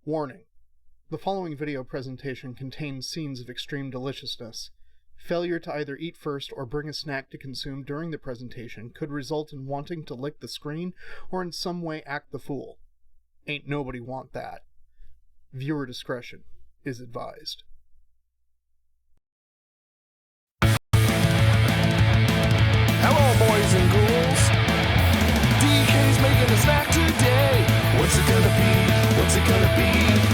Warning: the following video presentation contains scenes of extreme deliciousness. Failure to either eat first or bring a snack to consume during the presentation could result in wanting to lick the screen or in some way act the fool. Ain't nobody want that. Viewer discretion is advised. Hello, boys and ghouls. Decay's making a snack today. What's it gonna be? What's it gonna be?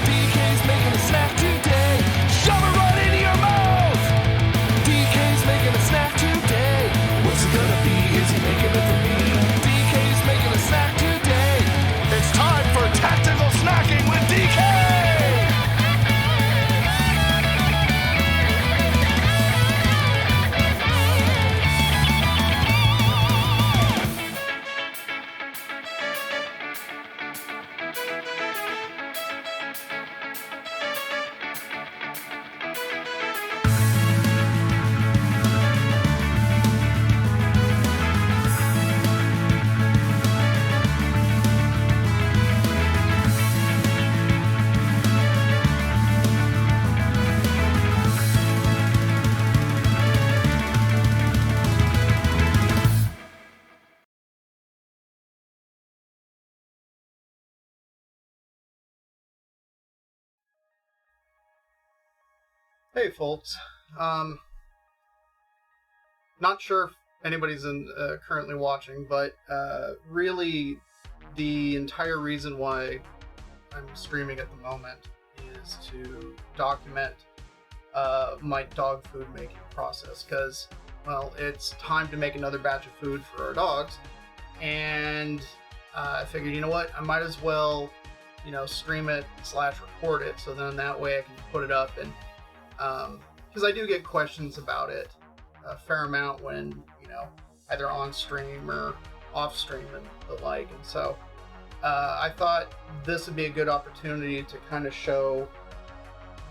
Decay's making a snack today. Shove it right into your mouth. Decay's making a snack today. What's it gonna be? Is he making it for me? Decay's making a snack today. It's time for tactical snacking with Decay. Hey folks, not sure if anybody's currently watching, but really the entire reason why I'm streaming at the moment is to document my dog food making process, because, well, it's time to make another batch of food for our dogs, and I figured, you know what, I might as well, stream it / record it, so then that way I can put it up. And because I do get questions about it a fair amount when, either on stream or off stream and the like. And so I thought this would be a good opportunity to kind of show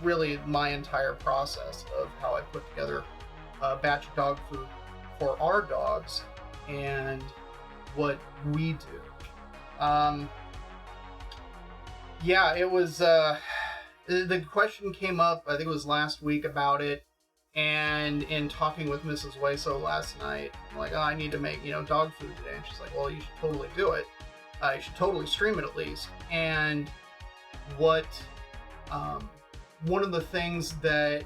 really my entire process of how I put together a batch of dog food for our dogs and what we do. Yeah, it was... The question came up, I think it was last week, about it, and in talking with Mrs. Weso last night, I'm like, oh, I need to make, dog food today, and she's like, well, you should totally do it. You should totally stream it at least. And one of the things that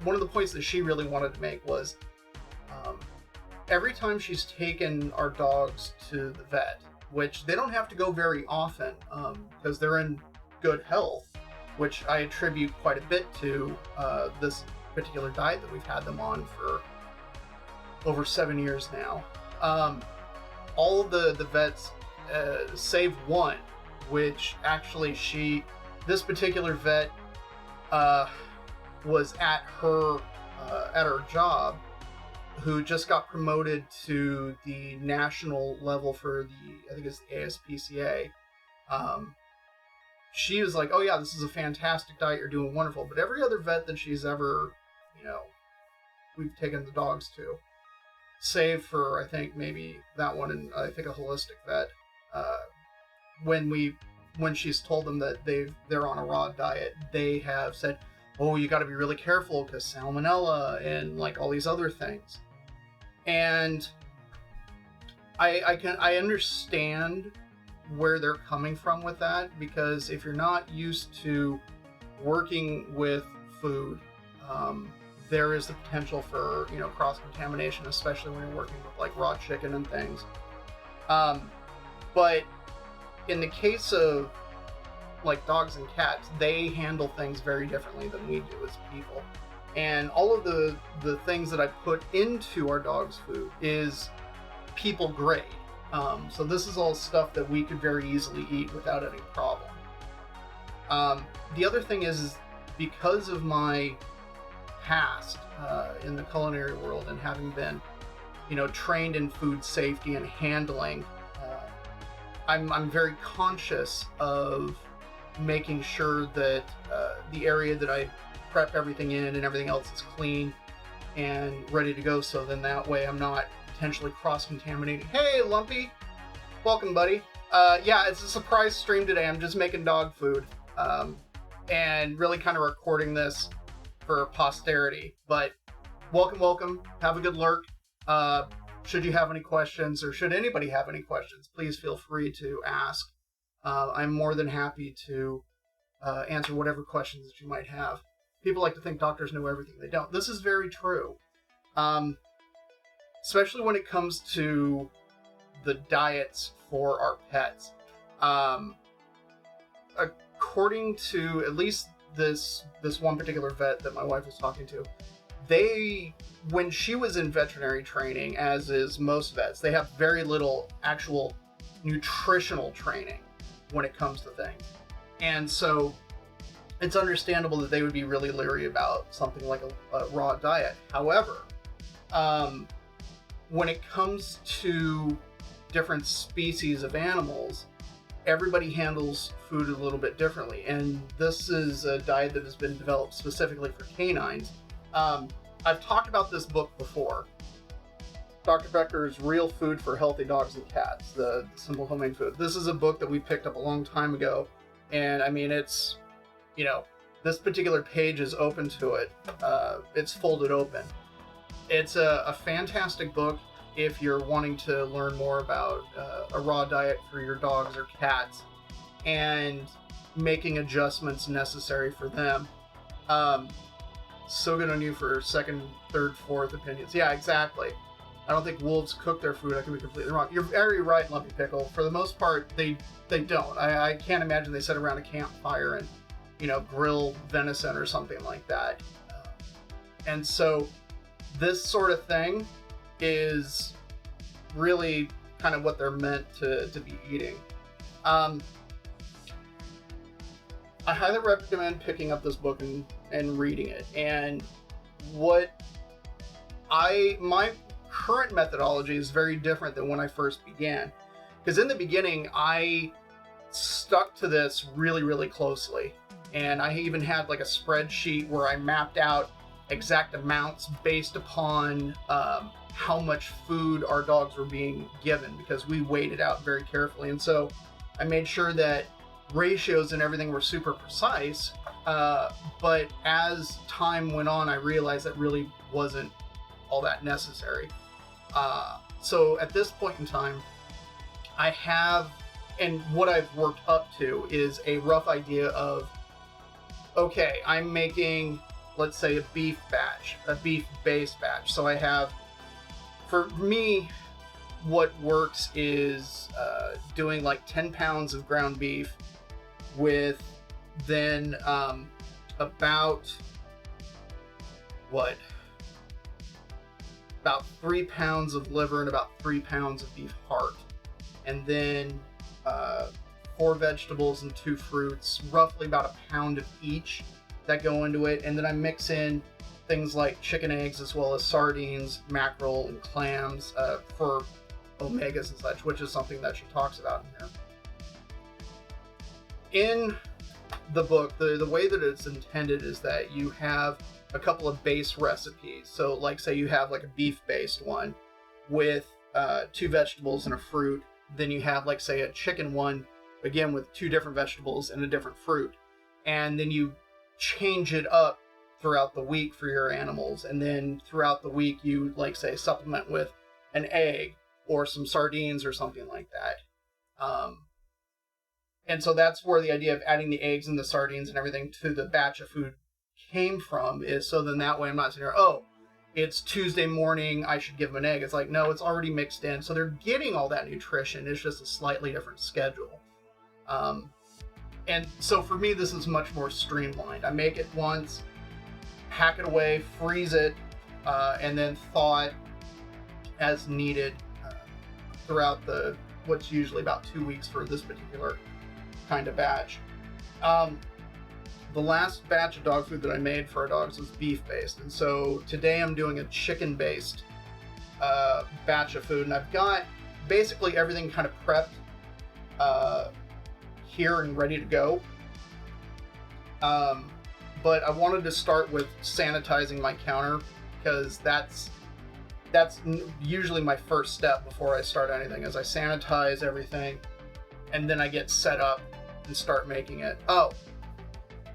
one of the points that she really wanted to make was, every time she's taken our dogs to the vet, which they don't have to go very often, because they're in good health, which I attribute quite a bit to this particular diet that we've had them on for over 7 years now. All of the vets, save one, which actually this particular vet was at her job, who just got promoted to the national level for I think it's the ASPCA. She was like, oh yeah, this is a fantastic diet, you're doing wonderful. But every other vet that she's ever, we've taken the dogs to, save for, I think, maybe that one, and I think a holistic vet, when she's told them that they're on a raw diet, they have said, oh, you got to be really careful because salmonella and like all these other things. And I understand where they're coming from with that, because if you're not used to working with food, there is the potential for cross-contamination, especially when you're working with like raw chicken and things. But in the case of like dogs and cats, they handle things very differently than we do as people. And all of the things that I put into our dog's food is people grade. So this is all stuff that we could very easily eat without any problem. The other thing is because of my past in the culinary world and having been, trained in food safety and handling, I'm very conscious of making sure that the area that I prep everything in and everything else is clean and ready to go, so then that way I'm not potentially cross-contaminating. Hey, Lumpy! Welcome, buddy. Yeah, it's a surprise stream today. I'm just making dog food, and really kind of recording this for posterity. But welcome. Have a good lurk. Should you have any questions, or should anybody have any questions, please feel free to ask. I'm more than happy to answer whatever questions that you might have. People like to think doctors know everything. They don't. This is very true. Especially when it comes to the diets for our pets. According to at least this one particular vet that my wife was talking to, when she was in veterinary training, as is most vets, they have very little actual nutritional training when it comes to things. And so it's understandable that they would be really leery about something like a raw diet. However, when it comes to different species of animals, everybody handles food a little bit differently. And this is a diet that has been developed specifically for canines. I've talked about this book before. Dr. Becker's Real Food for Healthy Dogs and Cats, the Simple Homemade Food. This is a book that we picked up a long time ago. And I mean, it's, this particular page is open to it. It's folded open. It's a fantastic book if you're wanting to learn more about a raw diet for your dogs or cats and making adjustments necessary for them. So good on you for second, third, fourth opinions. Yeah, exactly. I don't think wolves cook their food. I could be completely wrong. You're very right, Lumpy Pickle. For the most part, they don't. I can't imagine they sit around a campfire and, grill venison or something like that. And so this sort of thing is really kind of what they're meant to be eating. I highly recommend picking up this book and reading it. And my current methodology is very different than when I first began. Because in the beginning, I stuck to this really, really closely. And I even had like a spreadsheet where I mapped out exact amounts based upon how much food our dogs were being given, because we weighed it out very carefully. And so I made sure that ratios and everything were super precise. But as time went on, I realized that really wasn't all that necessary. So at this point in time, I have, and what I've worked up to is a rough idea of, okay, I'm making, let's say, a beef-based batch. So I have, for me, what works is doing like 10 pounds of ground beef with then about 3 pounds of liver and about 3 pounds of beef heart. And then 4 vegetables and 2 fruits, roughly about a pound of each that go into it. And then I mix in things like chicken eggs as well as sardines, mackerel, and clams for omegas and such, which is something that she talks about in here. In the book, the way that it's intended is that you have a couple of base recipes. So like say you have like a beef-based one with 2 vegetables and a fruit. Then you have like say a chicken one, again with 2 different vegetables and a different fruit. And then you change it up throughout the week for your animals. And then throughout the week you like say supplement with an egg or some sardines or something like that. And so that's where the idea of adding the eggs and the sardines and everything to the batch of food came from, is so then that way I'm not sitting here, oh, it's Tuesday morning, I should give them an egg. It's like, no, it's already mixed in. So they're getting all that nutrition. It's just a slightly different schedule. And so for me, this is much more streamlined. I make it once, pack it away, freeze it, and then thaw it as needed throughout what's usually about 2 weeks for this particular kind of batch. The last batch of dog food that I made for our dogs was beef-based, and so today I'm doing a chicken-based batch of food, and I've got basically everything kind of prepped here and ready to go. But I wanted to start with sanitizing my counter, because that's usually my first step before I start anything, is I sanitize everything. and then I get set up and start making it. Oh,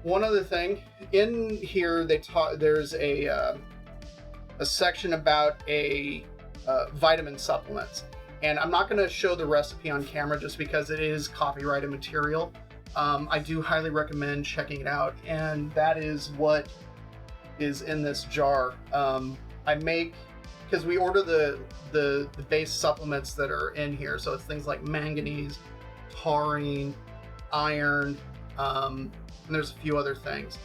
one other thing. In here, there's a section about vitamin supplements. And I'm not going to show the recipe on camera just because it is copyrighted material. I do highly recommend checking it out. And that is what is in this jar. I make, because we order the base supplements that are in here. So it's things like manganese, taurine, iron, and there's a few other things.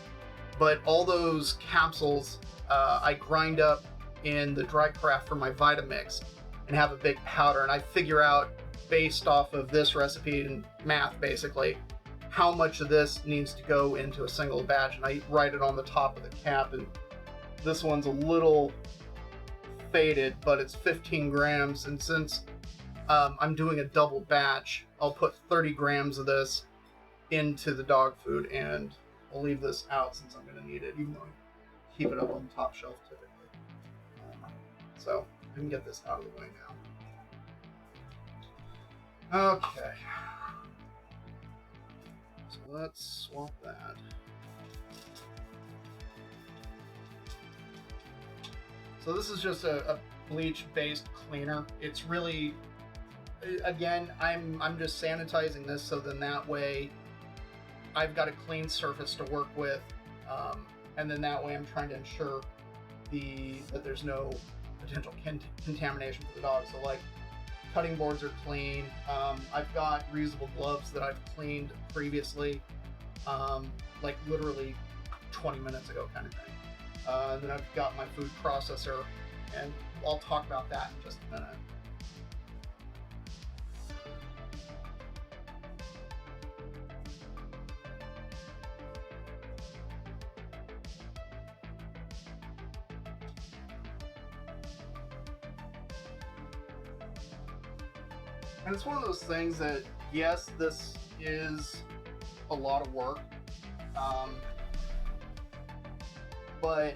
But all those capsules I grind up in the dry craft for my Vitamix and have a big powder, and I figure out, based off of this recipe and math basically, how much of this needs to go into a single batch, and I write it on the top of the cap. And this one's a little faded, but it's 15 grams, and since I'm doing a double batch, I'll put 30 grams of this into the dog food, and I'll leave this out since I'm going to need it, even though I keep it up on the top shelf typically. So I can get this out of the way now. Okay. So let's swap that. So this is just a bleach-based cleaner. It's really, again, I'm just sanitizing this so then that way I've got a clean surface to work with, and then that way I'm trying to ensure that there's no potential contamination for the dog. So like cutting boards are clean. I've got reusable gloves that I've cleaned previously, like literally 20 minutes ago kind of thing. Then I've got my food processor, and I'll talk about that in just a minute. And it's one of those things that, yes, this is a lot of work, but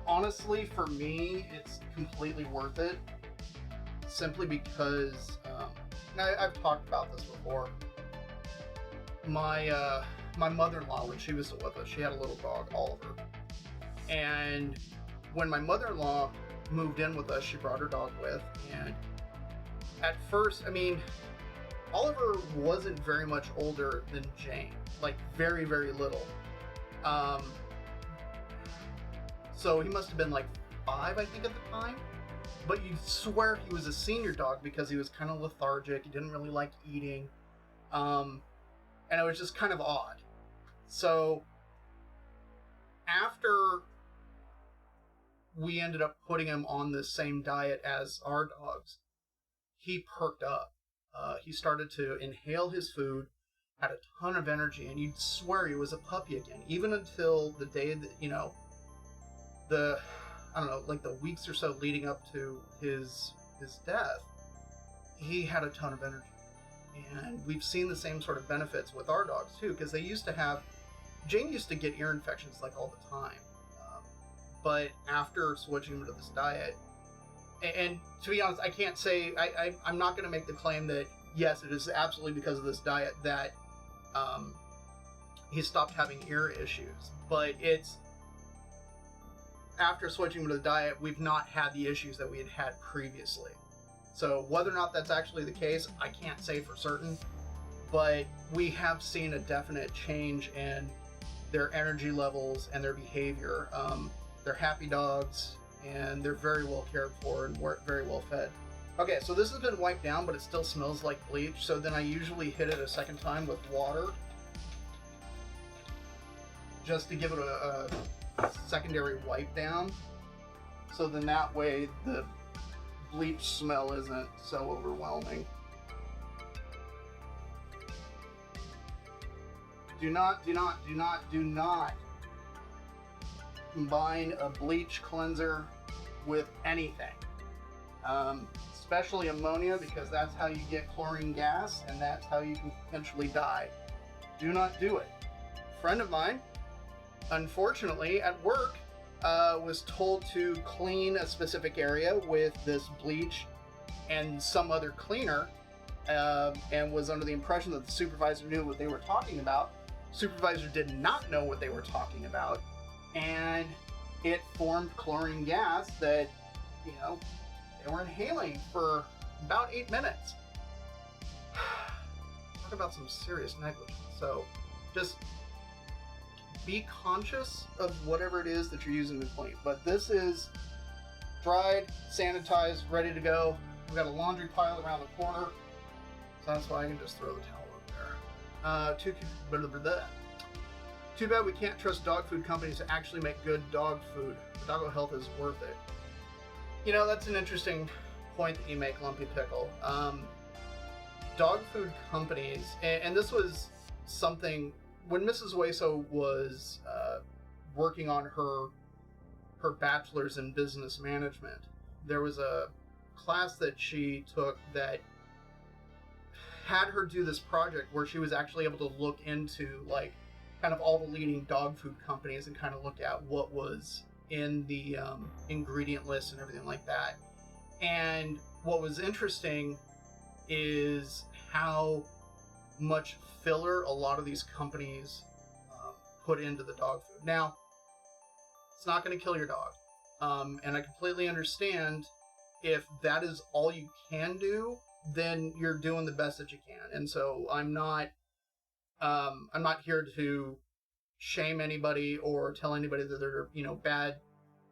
honestly, for me, it's completely worth it, simply because, I've talked about this before. My mother-in-law, when she was with us, she had a little dog, Oliver, and when my mother-in-law moved in with us, she brought her dog with, and at first, I mean, Oliver wasn't very much older than Jane, like very, very little. So he must have been like 5, I think, at the time, but you'd swear he was a senior dog because he was kind of lethargic, he didn't really like eating, and it was just kind of odd. So after we ended up putting him on the same diet as our dogs, he perked up. He started to inhale his food, had a ton of energy, and you'd swear he was a puppy again, even until the day that, like the weeks or so leading up to his death, he had a ton of energy. And we've seen the same sort of benefits with our dogs too, because Jane used to get ear infections like all the time. But after switching him to this diet, and to be honest, I can't say, I'm not going to make the claim that, yes, it is absolutely because of this diet that he stopped having ear issues. But it's, after switching him to the diet, we've not had the issues that we had previously. So whether or not that's actually the case, I can't say for certain. But we have seen a definite change in their energy levels and their behavior. They're happy dogs, and they're very well cared for and very well fed. Okay, so this has been wiped down, but it still smells like bleach, so then I usually hit it a second time with water, just to give it a secondary wipe down, so then that way the bleach smell isn't so overwhelming. Do not combine a bleach cleanser with anything, especially ammonia, because that's how you get chlorine gas, and that's how you can potentially die. Do not do it. A friend of mine, unfortunately, at work, was told to clean a specific area with this bleach, and some other cleaner, and was under the impression that the supervisor knew what they were talking about. Supervisor did not know what they were talking about, and it formed chlorine gas that, you know, they were inhaling for about 8 minutes. Talk about some serious negligence. So just be conscious of whatever it is that you're using to clean. But this is dried, sanitized, ready to go. We've got a laundry pile around the corner, so that's why I can just throw the towel over there. Too bad we can't trust dog food companies to actually make good dog food. Doggo health is worth it. You know, that's an interesting point that you make, Lumpy Pickle. Dog food companies, and this was something when Mrs. Hueso was working on her bachelor's in business management. There was a class that she took that had her do this project where she was actually able to look into like kind of all the leading dog food companies and kind of look at what was in the ingredient list and everything like that. And what was interesting is how much filler a lot of these companies put into the dog food. Now, it's not going to kill your dog. And I completely understand if that is all you can do, then you're doing the best that you can. And so I'm not here to shame anybody or tell anybody that they're, you know, bad,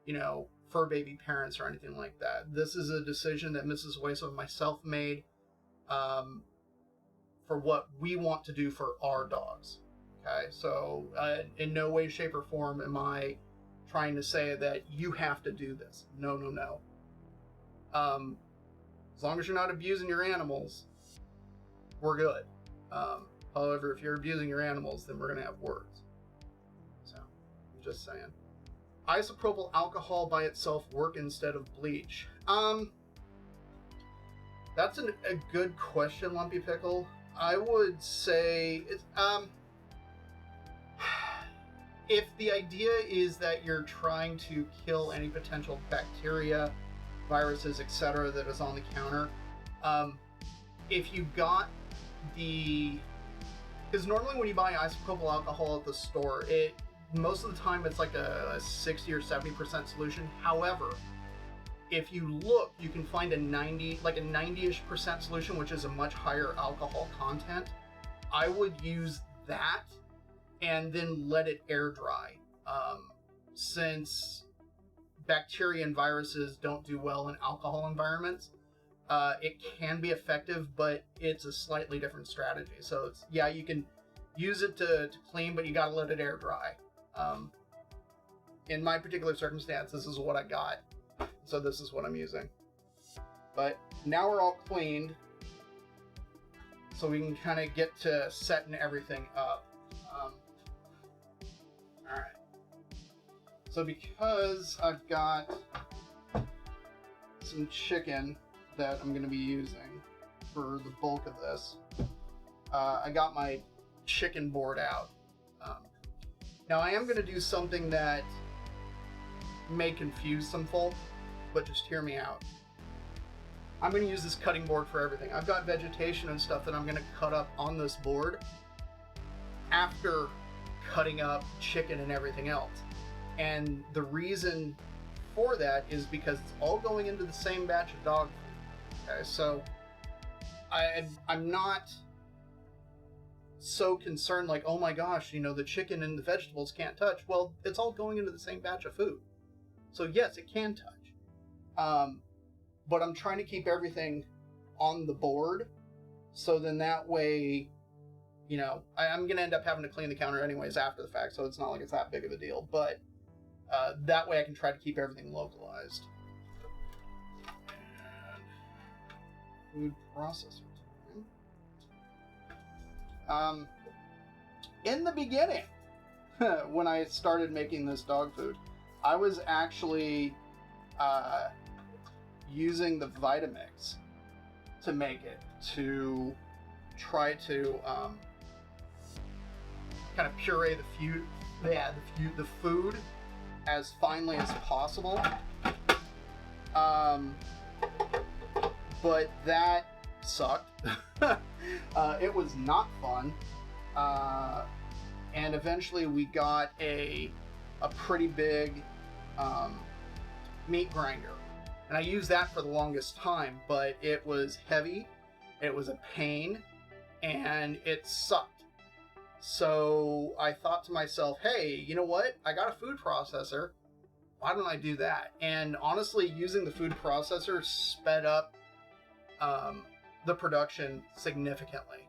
you know, fur baby parents or anything like that. This is a decision that Mrs. Hueso and myself made for what we want to do for our dogs. Okay, so in no way, shape, or form am I trying to say that you have to do this. No, no, no. As long as you're not abusing your animals, we're good. However, if you're abusing your animals, then we're going to have words. So, I'm just saying. Isopropyl alcohol by itself work instead of bleach? That's a good question, Lumpy Pickle. I would say, if the idea is that you're trying to kill any potential bacteria, viruses, etc. that is on the counter, if you got because normally when you buy isopropyl alcohol at the store, most of the time it's like a 60 or 70% solution. However, if you look, you can find a 90-ish% solution, which is a much higher alcohol content. I would use that and then let it air dry, since bacteria and viruses don't do well in alcohol environments. It can be effective, but it's a slightly different strategy. So it's, yeah, you can use it to clean, but you gotta let it air dry. In my particular circumstance, this is what I got. So this is what I'm using. But now we're all cleaned, so we can kind of get to setting everything up. Alright. So because I've got some chicken that I'm going to be using for the bulk of this, I got my chicken board out. Now I am going to do something that may confuse some folk, but just hear me out. I'm going to use this cutting board for everything. I've got vegetation and stuff that I'm going to cut up on this board after cutting up chicken and everything else. And the reason for that is because it's all going into the same batch of dog food. Okay, so I'm not so concerned like, oh my gosh, you know, the chicken and the vegetables can't touch. Well, it's all going into the same batch of food. So yes, it can touch. But I'm trying to keep everything on the board, so then that way, you know, I'm going to end up having to clean the counter anyways after the fact, so it's not like it's that big of a deal. But that way I can try to keep everything localized. And food processor time. In the beginning, when I started making this dog food, I was actually using the Vitamix to make it, to try to kind of puree the food as finely as possible. but that sucked. It was not fun. And eventually we got a pretty big meat grinder. And I used that for the longest time, but it was heavy, it was a pain, and it sucked. So I thought to myself, hey, you know what? I got a food processor. Why don't I do that? And honestly, using the food processor sped up the production significantly.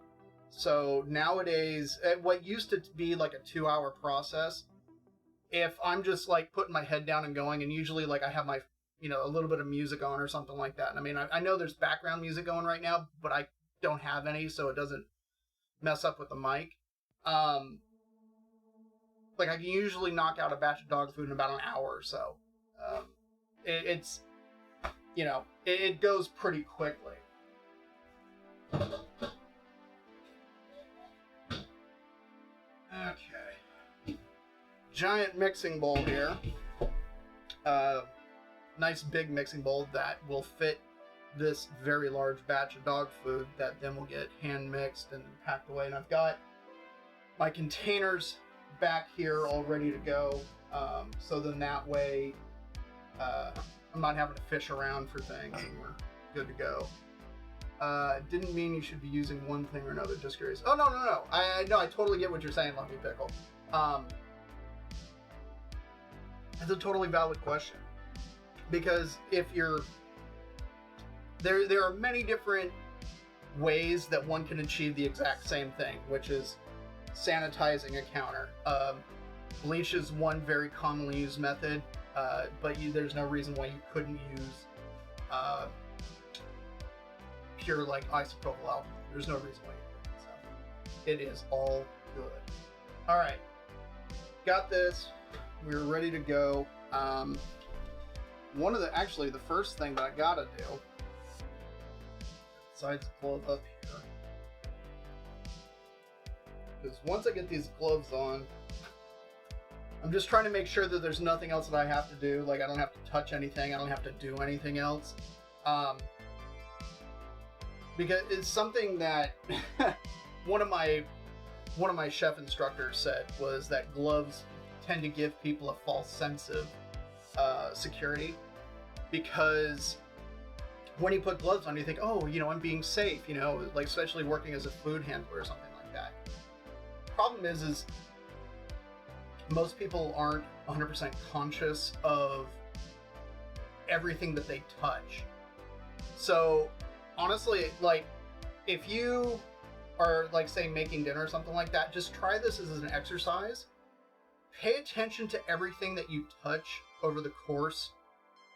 So nowadays, what used to be like a 2-hour process, if I'm just like putting my head down and going, and usually like I have my, a little bit of music on or something like that. And I mean, I know there's background music going right now, but I don't have any, so it doesn't mess up with the mic. Like I can usually knock out a batch of dog food in about an hour or so. It's it goes pretty quickly. Okay. Giant mixing bowl here. Nice big mixing bowl that will fit this very large batch of dog food that then will get hand mixed and packed away. And I've got my containers back here all ready to go. So then that way I'm not having to fish around for things and we're good to go. Didn't mean you should be using one thing or another, just curious. Oh, no. I totally get what you're saying, Lumpy Pickle. It's a totally valid question. Because if you're... There are many different ways that one can achieve the exact same thing, which is sanitizing a counter. Bleach is one very commonly used method, but there's no reason why you couldn't use pure like isopropyl alcohol. There's no reason why you couldn't. So it is all good. All right, got this. We're ready to go. The first thing that I gotta do, besides glove up here, because once I get these gloves on, I'm just trying to make sure that there's nothing else that I have to do. Like I don't have to touch anything. I don't have to do anything else. Because it's something that one of my chef instructors said was that gloves tend to give people a false sense of security, because when you put gloves on, you think, oh, I'm being safe, like especially working as a food handler or something like that. Problem is most people aren't 100% conscious of everything that they touch. So honestly, like if you are like say making dinner or something like that, just try this as an exercise. Pay attention to everything that you touch over the course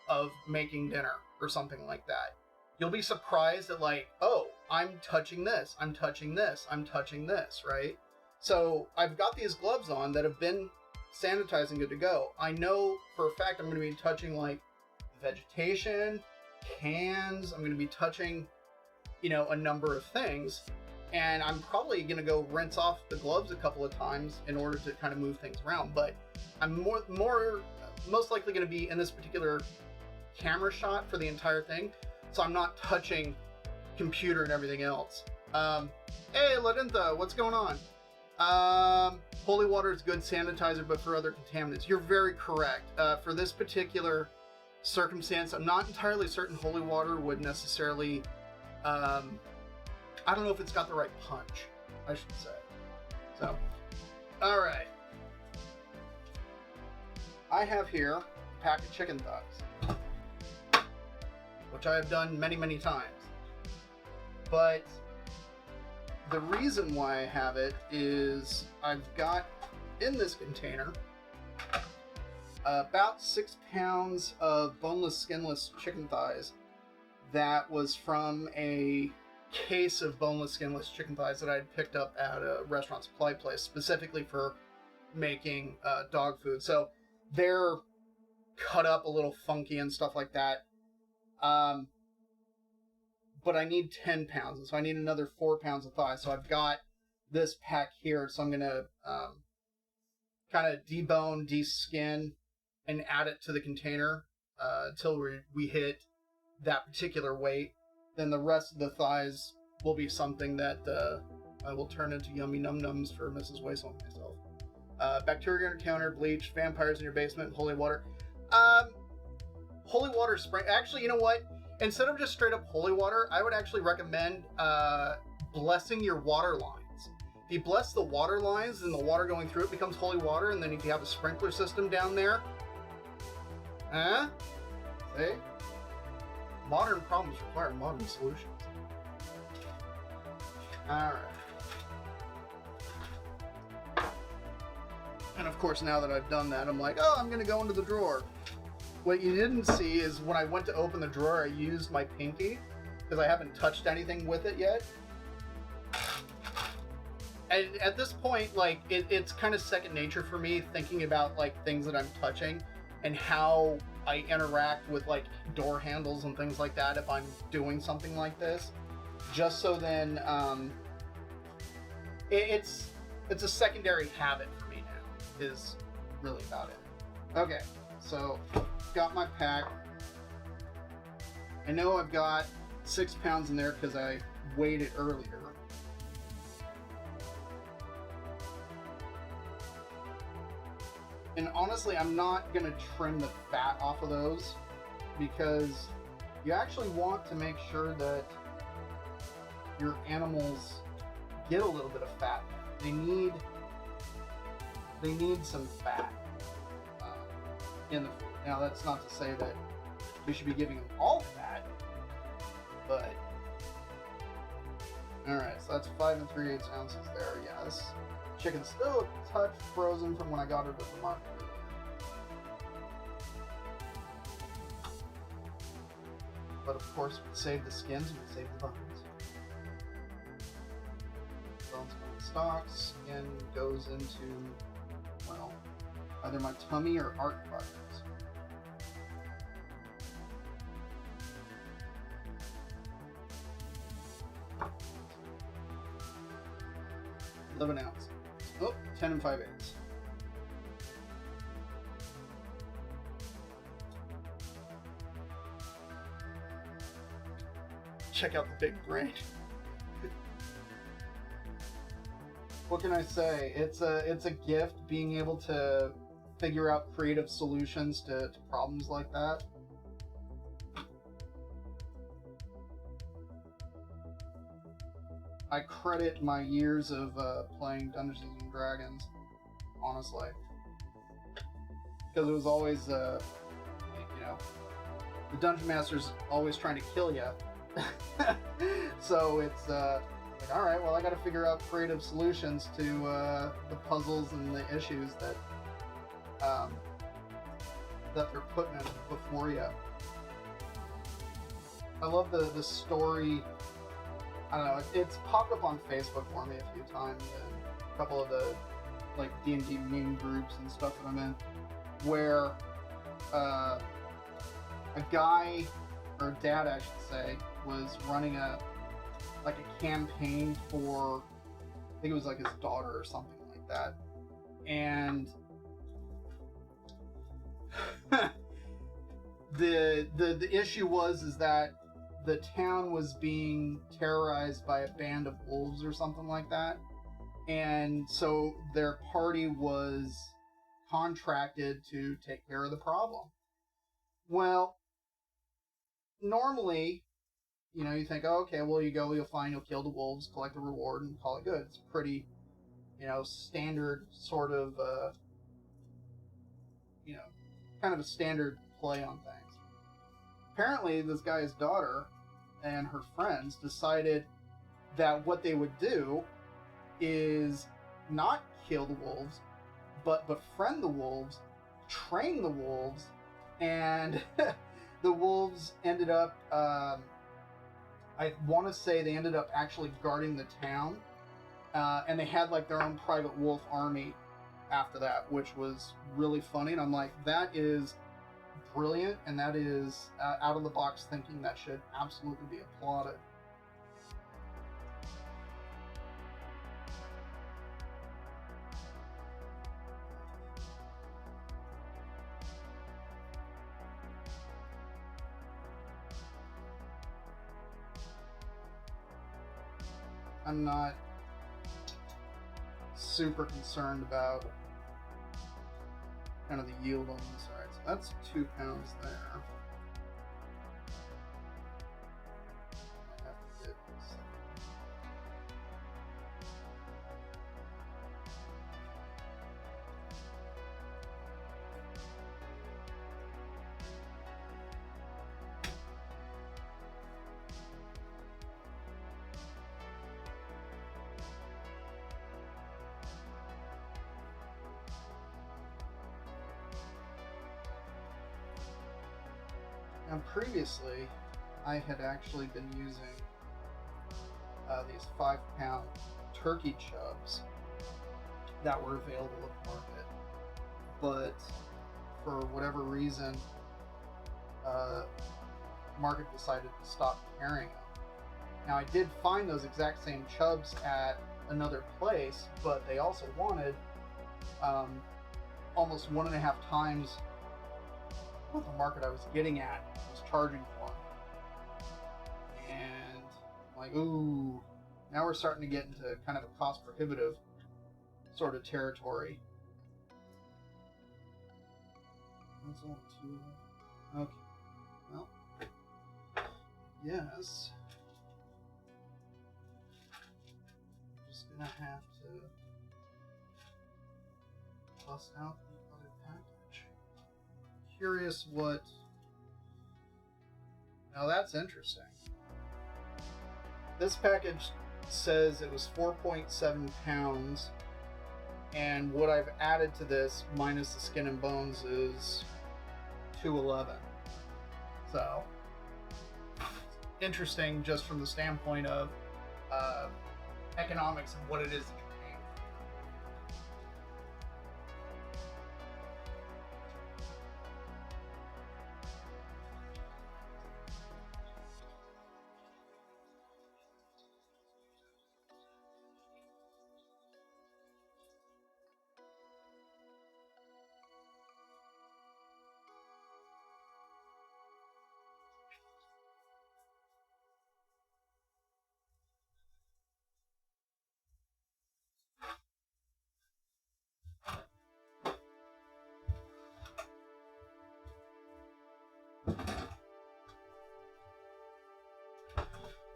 of making dinner or something like that. You'll be surprised at like, oh, I'm touching this, I'm touching this, I'm touching this, right? So I've got these gloves on that have been sanitizing, good to go. I know for a fact I'm going to be touching like vegetation, cans, I'm going to be touching, a number of things. And I'm probably going to go rinse off the gloves a couple of times in order to kind of move things around. But I'm most likely going to be in this particular camera shot for the entire thing. So I'm not touching computer and everything else. Hey, Ladintha, what's going on? Holy water is good sanitizer, but for other contaminants. You're very correct. For this particular circumstance, I'm not entirely certain holy water would necessarily... I don't know if it's got the right punch, I should say. So, alright. I have here a pack of chicken thighs, which I have done many, many times. But the reason why I have it is I've got in this container about 6 pounds of boneless, skinless chicken thighs that was from a case of boneless, skinless chicken thighs that I had picked up at a restaurant supply place specifically for making dog food. So they're cut up a little funky and stuff like that. But I need 10 pounds, and so I need another 4 pounds of thighs. So I've got this pack here, so I'm going to kind of debone, deskin, and add it to the container until we hit that particular weight. then the rest of the thighs will be something that I will turn into yummy num-nums for Mrs. Waisel and myself. Bacteria on your counter, bleach, vampires in your basement, holy water. Holy water spray. Actually, you know what? Instead of just straight up holy water, I would actually recommend blessing your water lines. If you bless the water lines, then the water going through it becomes holy water, and then if you have a sprinkler system down there, see? Modern problems require modern solutions. Alright. And of course, now that I've done that, I'm like, oh, I'm gonna go into the drawer. What you didn't see is when I went to open the drawer, I used my pinky, because I haven't touched anything with it yet. And at this point, like, it's kind of second nature for me, thinking about, like, things that I'm touching, and how I interact with, like, door handles and things like that if I'm doing something like this. Just so then, it's a secondary habit for me now, is really about it. Okay, so got my pack. I know I've got 6 pounds in there because I weighed it earlier. And honestly, I'm not going to trim the fat off of those, because you actually want to make sure that your animals get a little bit of fat. They need some fat in the food. Now, that's not to say that you should be giving them all fat, but alright, so that's 5 3/8 ounces there. Yeah, this chicken's still a touch frozen from when I got it at the market earlier. But of course, we save the skins and we save the bones. Bones go in stock, skin goes into, well, either my tummy or art fibers. $11 ounces. Oh, 10 5/8. Check out the big brain. What can I say? It's a gift being able to figure out creative solutions to problems like that. I credit my years of playing Dungeons and Dragons, honestly, because it was always, you know, the Dungeon Master's always trying to kill you. So it's like, all right, well, I got to figure out creative solutions to the puzzles and the issues that that they're putting before you. I love the story. I don't know, it's popped up on Facebook for me a few times, and a couple of the, like, D&D meme groups and stuff that I'm in, where a guy, or a dad I should say, was running a campaign for, I think it was like his daughter or something like that, and the issue was that the town was being terrorized by a band of wolves or something like that. And so their party was contracted to take care of the problem. Well, normally, you know, you think, oh, okay, well, you go, you'll find, you'll kill the wolves, collect the reward, and call it good. It's pretty, you know, standard sort of, you know, kind of a standard play on things. Apparently, this guy's daughter and her friends decided that what they would do is not kill the wolves, but befriend the wolves, train the wolves, and the wolves ended up, I want to say they ended up actually guarding the town, and they had like their own private wolf army after that, which was really funny, and I'm like, that is brilliant, and that is out of the box thinking that should absolutely be applauded. I'm not super concerned about kind of the yield on this. Alright, so that's 2 pounds there. I have to get Now, previously, I had actually been using these 5-pound turkey chubs that were available at the market, but for whatever reason, market decided to stop carrying them. Now, I did find those exact same chubs at another place, but they also wanted almost 1.5 times what the market I was getting at was charging for them. And I'm like, ooh, now we're starting to get into kind of a cost prohibitive sort of territory. That's all two. Okay. Well, yes. I'm just gonna have to bust out the other package. Curious what. Now that's interesting. This package says it was 4.7 pounds, and what I've added to this, minus the skin and bones, is 211. So, interesting just from the standpoint of economics and what it is that you're paying.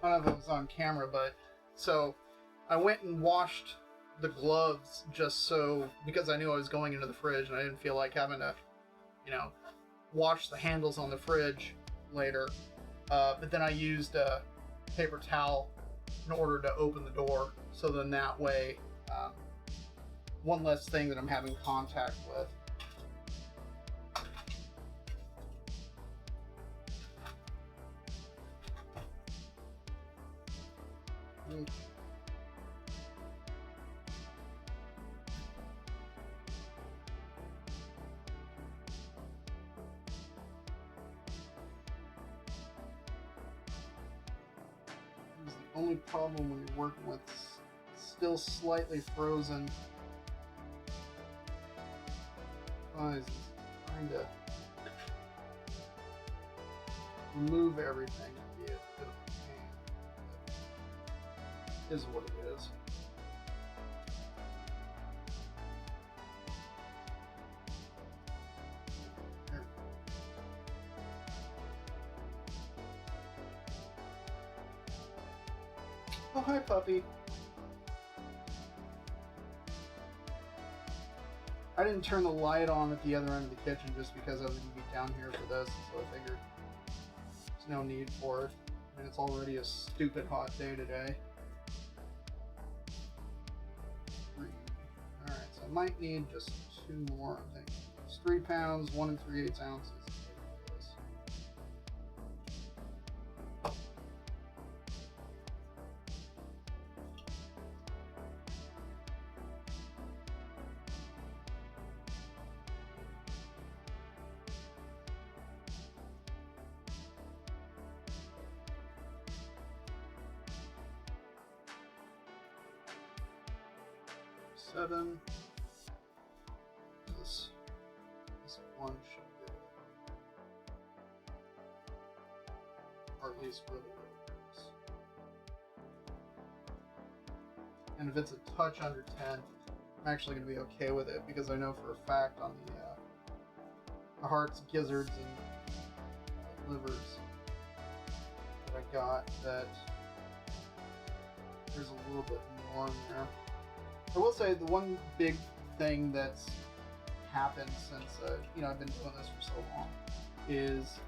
I don't know if it was on camera, but so I went and washed the gloves just so, because I knew I was going into the fridge and I didn't feel like having to, wash the handles on the fridge later. But then I used a paper towel in order to open the door. So then that way, one less thing that I'm having contact with. The only problem when you're working with still slightly frozen thighs is trying to remove everything and be a bit of a pain. But it is what it is. There. Oh, hi, puppy. I didn't turn the light on at the other end of the kitchen just because I was going to be down here for this, so I figured there's no need for it. And it's already a stupid hot day today. Alright, so I might need just 2 more, I think. It's 3 pounds, 1 3/8 ounces. 7. This one should do it. Or at least really close. And if it's a touch under 10, I'm actually going to be okay with it, because I know for a fact on the hearts, gizzards, and livers that I got, that there's a little bit more in there. I will say the one big thing that's happened since I've been doing this for so long is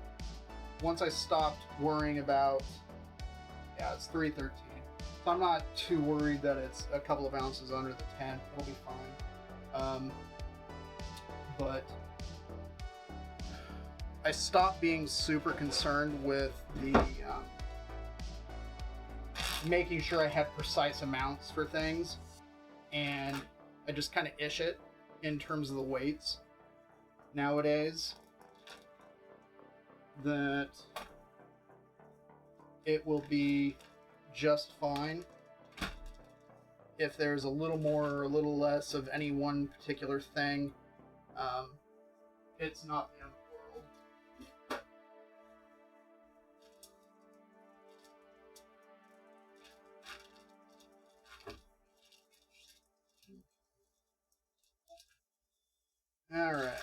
once I stopped worrying about, it's 313, so I'm not too worried that it's a couple of ounces under the 10. It'll be fine. But I stopped being super concerned with the making sure I had precise amounts for things, and I just kind of ish it in terms of the weights nowadays, that it will be just fine if there's a little more or a little less of any one particular thing. It's not the end of the world. All right.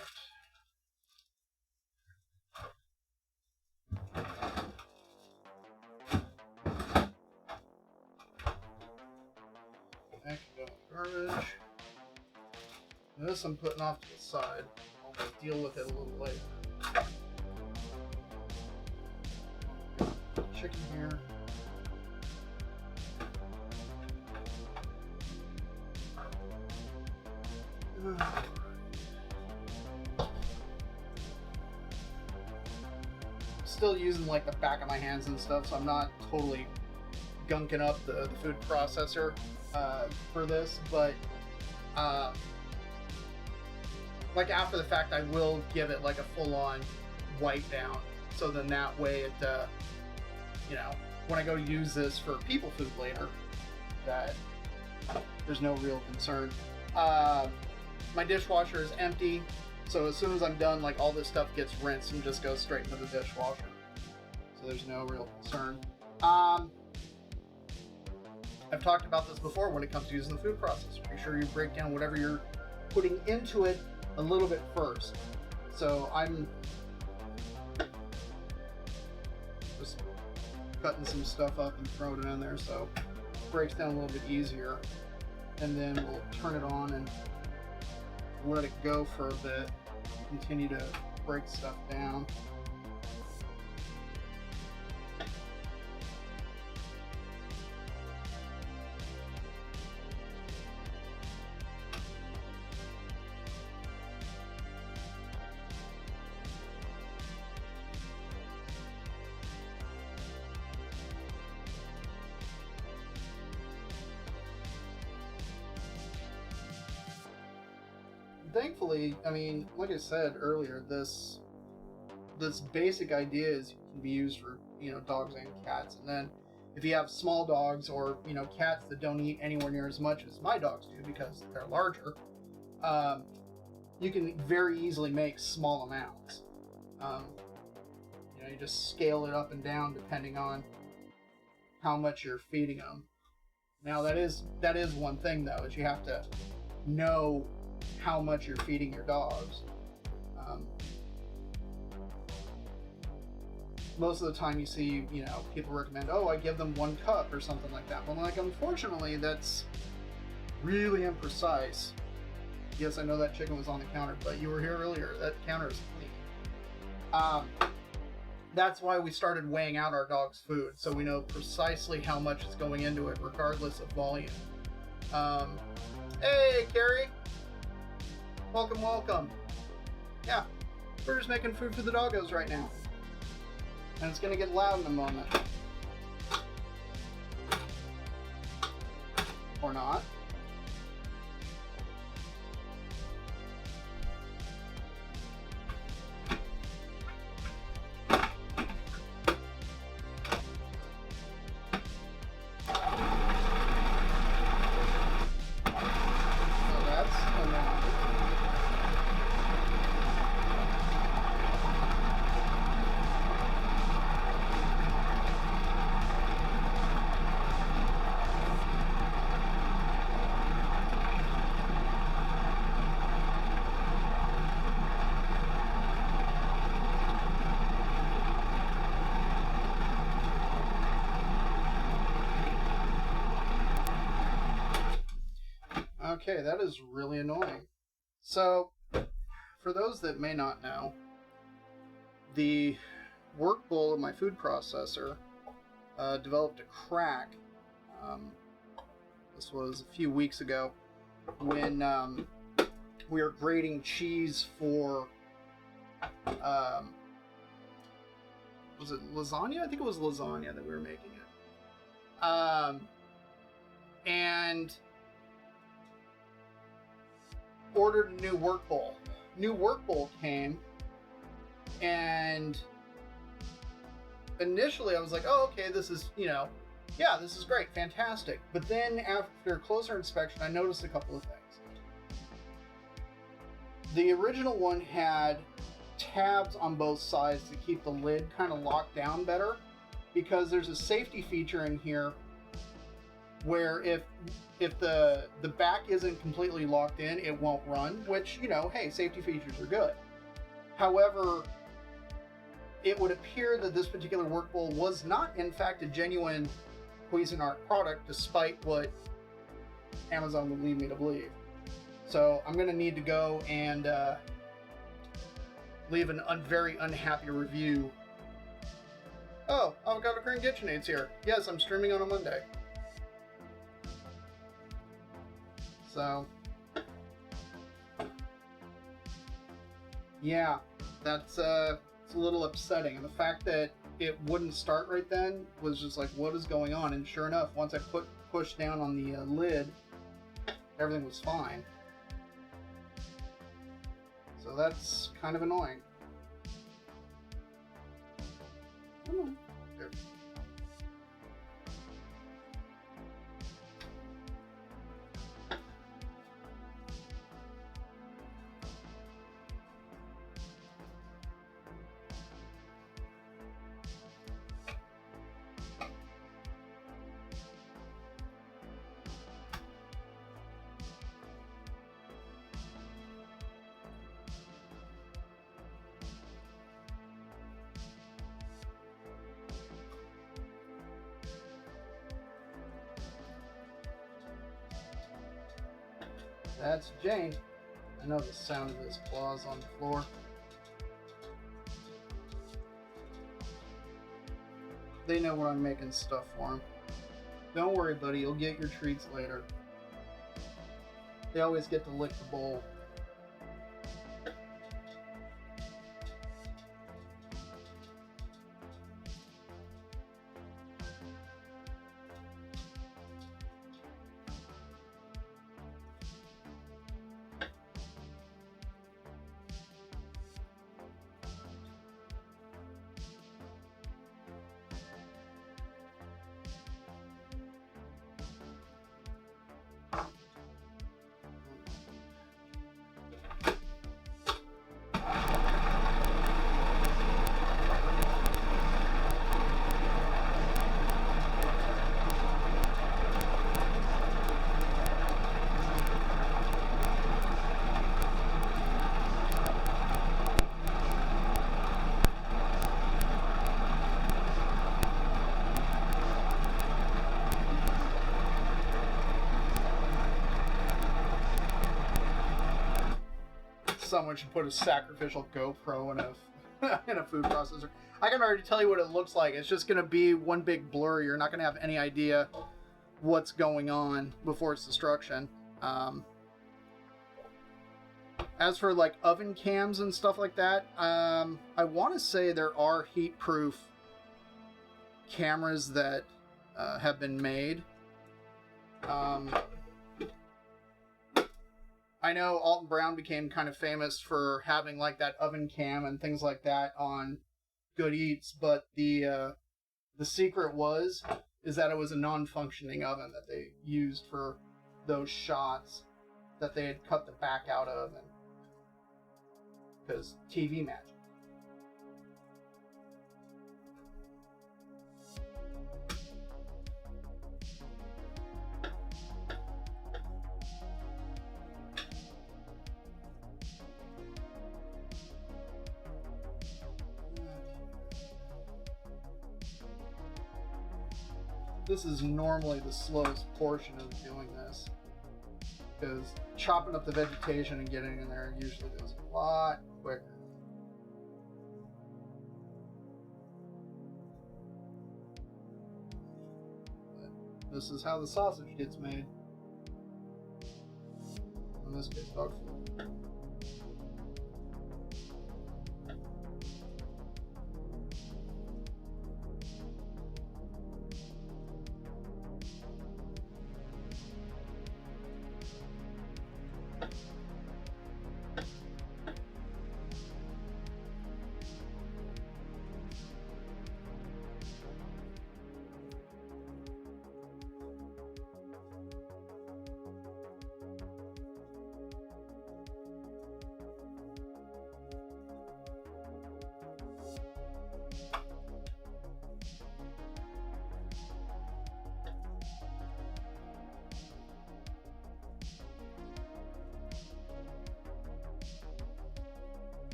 Garbage. This I'm putting off to the side. I'll deal with it a little later. Chicken here. Still using like the back of my hands and stuff, so I'm not totally gunking up the food processor for this, but like after the fact I will give it like a full-on wipe down, so then that way it when I go use this for people food later, that there's no real concern. My dishwasher is empty, so as soon as I'm done, like all this stuff gets rinsed and just goes straight into the dishwasher, so there's no real concern. I've talked about this before when it comes to using the food processor. Make sure you break down whatever you're putting into it a little bit first. So I'm just cutting some stuff up and throwing it in there, so it breaks down a little bit easier. And then we'll turn it on and let it go for a bit. Continue to break stuff down. Thankfully, I mean, like I said earlier, this basic idea is can be used for, dogs and cats. And then if you have small dogs or, cats that don't eat anywhere near as much as my dogs do because they're larger, you can very easily make small amounts. You just scale it up and down depending on how much you're feeding them. Now that is one thing though, is you have to know how much you're feeding your dogs. Most of the time you see, people recommend, I give them 1 cup or something like that. Well, like, unfortunately, that's really imprecise. Yes, I know that chicken was on the counter, but you were here earlier. That counter is clean. That's why we started weighing out our dog's food, so we know precisely how much is going into it, regardless of volume. Hey, Carrie! Welcome. Yeah, we're just making food for the doggos right now. And it's gonna get loud in a moment. Or not. Okay, that is really annoying. So, for those that may not know, the work bowl of my food processor developed a crack. This was a few weeks ago when we were grating cheese for, was it lasagna? I think it was lasagna that we were making it. And ordered a new work bowl. New work bowl came, and initially I was like, oh, okay, this is, yeah, this is great, fantastic. But then after closer inspection, I noticed a couple of things. The original one had tabs on both sides to keep the lid kind of locked down better, because there's a safety feature in here where if the back isn't completely locked in, it won't run, which, hey, safety features are good. However, it would appear that this particular work bowl was not, in fact, a genuine Cuisinart product, despite what Amazon would lead me to believe. So I'm going to need to go and leave an very unhappy review. Oh, Avocado Cream KitchenAid's here. Yes, I'm streaming on a Monday. So, yeah, it's a little upsetting. And the fact that it wouldn't start right then was just like, what is going on? And sure enough, once I pushed down on the lid, everything was fine. So that's kind of annoying. Come on. There. That's Jane. I know the sound of his claws on the floor. They know when I'm making stuff for him. Don't worry, buddy. You'll get your treats later. They always get to lick the bowl. Someone should put a sacrificial GoPro in a food processor. I can already tell you what it looks like. It's just going to be one big blur. You're not going to have any idea what's going on before its destruction. As for like oven cams and stuff like that, I want to say there are heat-proof cameras that have been made. I know Alton Brown became kind of famous for having like that oven cam and things like that on Good Eats, but the secret is that it was a non-functioning oven that they used for those shots that they had cut the back out of, and because TV magic. This is normally the slowest portion of doing this. because chopping up the vegetation and getting in there usually goes a lot quicker. But this is how the sausage gets made. In this case, dog food.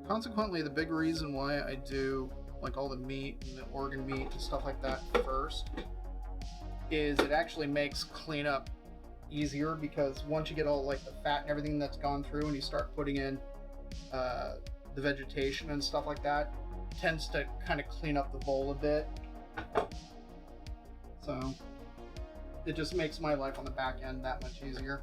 Consequently, the big reason why I do like all the meat and the organ meat and stuff like that first is it actually makes cleanup easier, because once you get all like the fat and everything that's gone through and you start putting in the vegetation and stuff like that, it tends to kind of clean up the bowl a bit. So it just makes my life on the back end that much easier.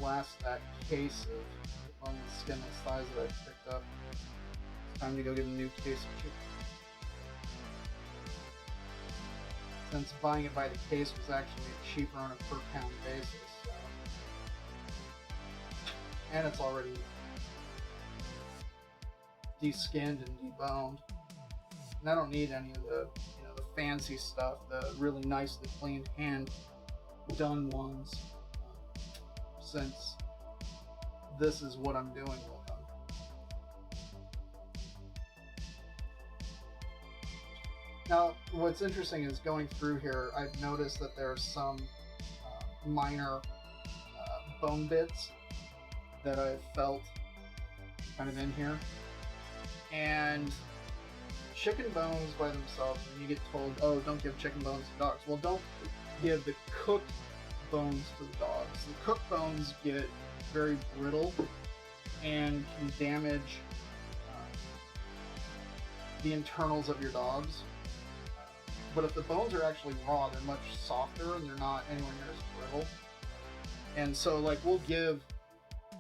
Last that case of the skinless thighs that I picked up. It's time to go get a new case of chicken. Since buying it by the case was actually cheaper on a per pound basis, so. And it's already de-skinned and deboned. And I don't need any of the the fancy stuff, the really nicely cleaned hand done ones. Since this is what I'm doing with them. Now, what's interesting is going through here, I've noticed that there's some minor bone bits that I've felt kind of in here. And chicken bones by themselves, when you get told, oh, don't give chicken bones to dogs. Well, don't give the cooked bones to the dogs. The cooked bones get very brittle and can damage the internals of your dogs. But if the bones are actually raw, they're much softer and they're not anywhere near as brittle. And so, like, we'll give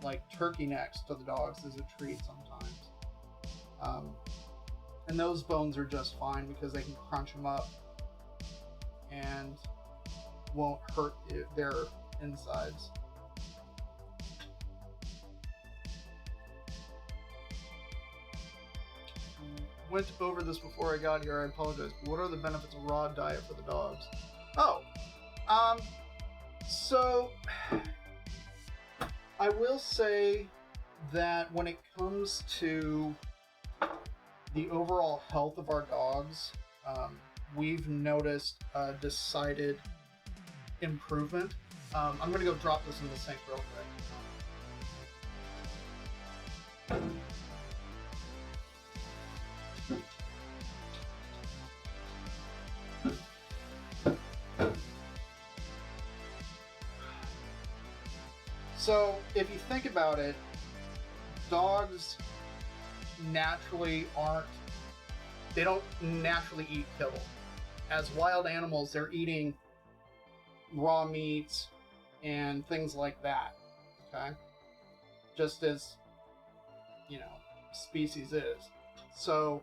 like turkey necks to the dogs as a treat sometimes. And those bones are just fine because they can crunch them up and won't hurt their insides. went over this before I got here. I apologize. But what are the benefits of raw diet for the dogs? Oh, so I will say that when it comes to the overall health of our dogs, we've noticed a decided improvement. I'm going to go drop this in the sink real quick. So, if you think about it, dogs naturally they don't naturally eat kibble. As wild animals, they're eating raw meats and things like that, okay? Just as, species is. So,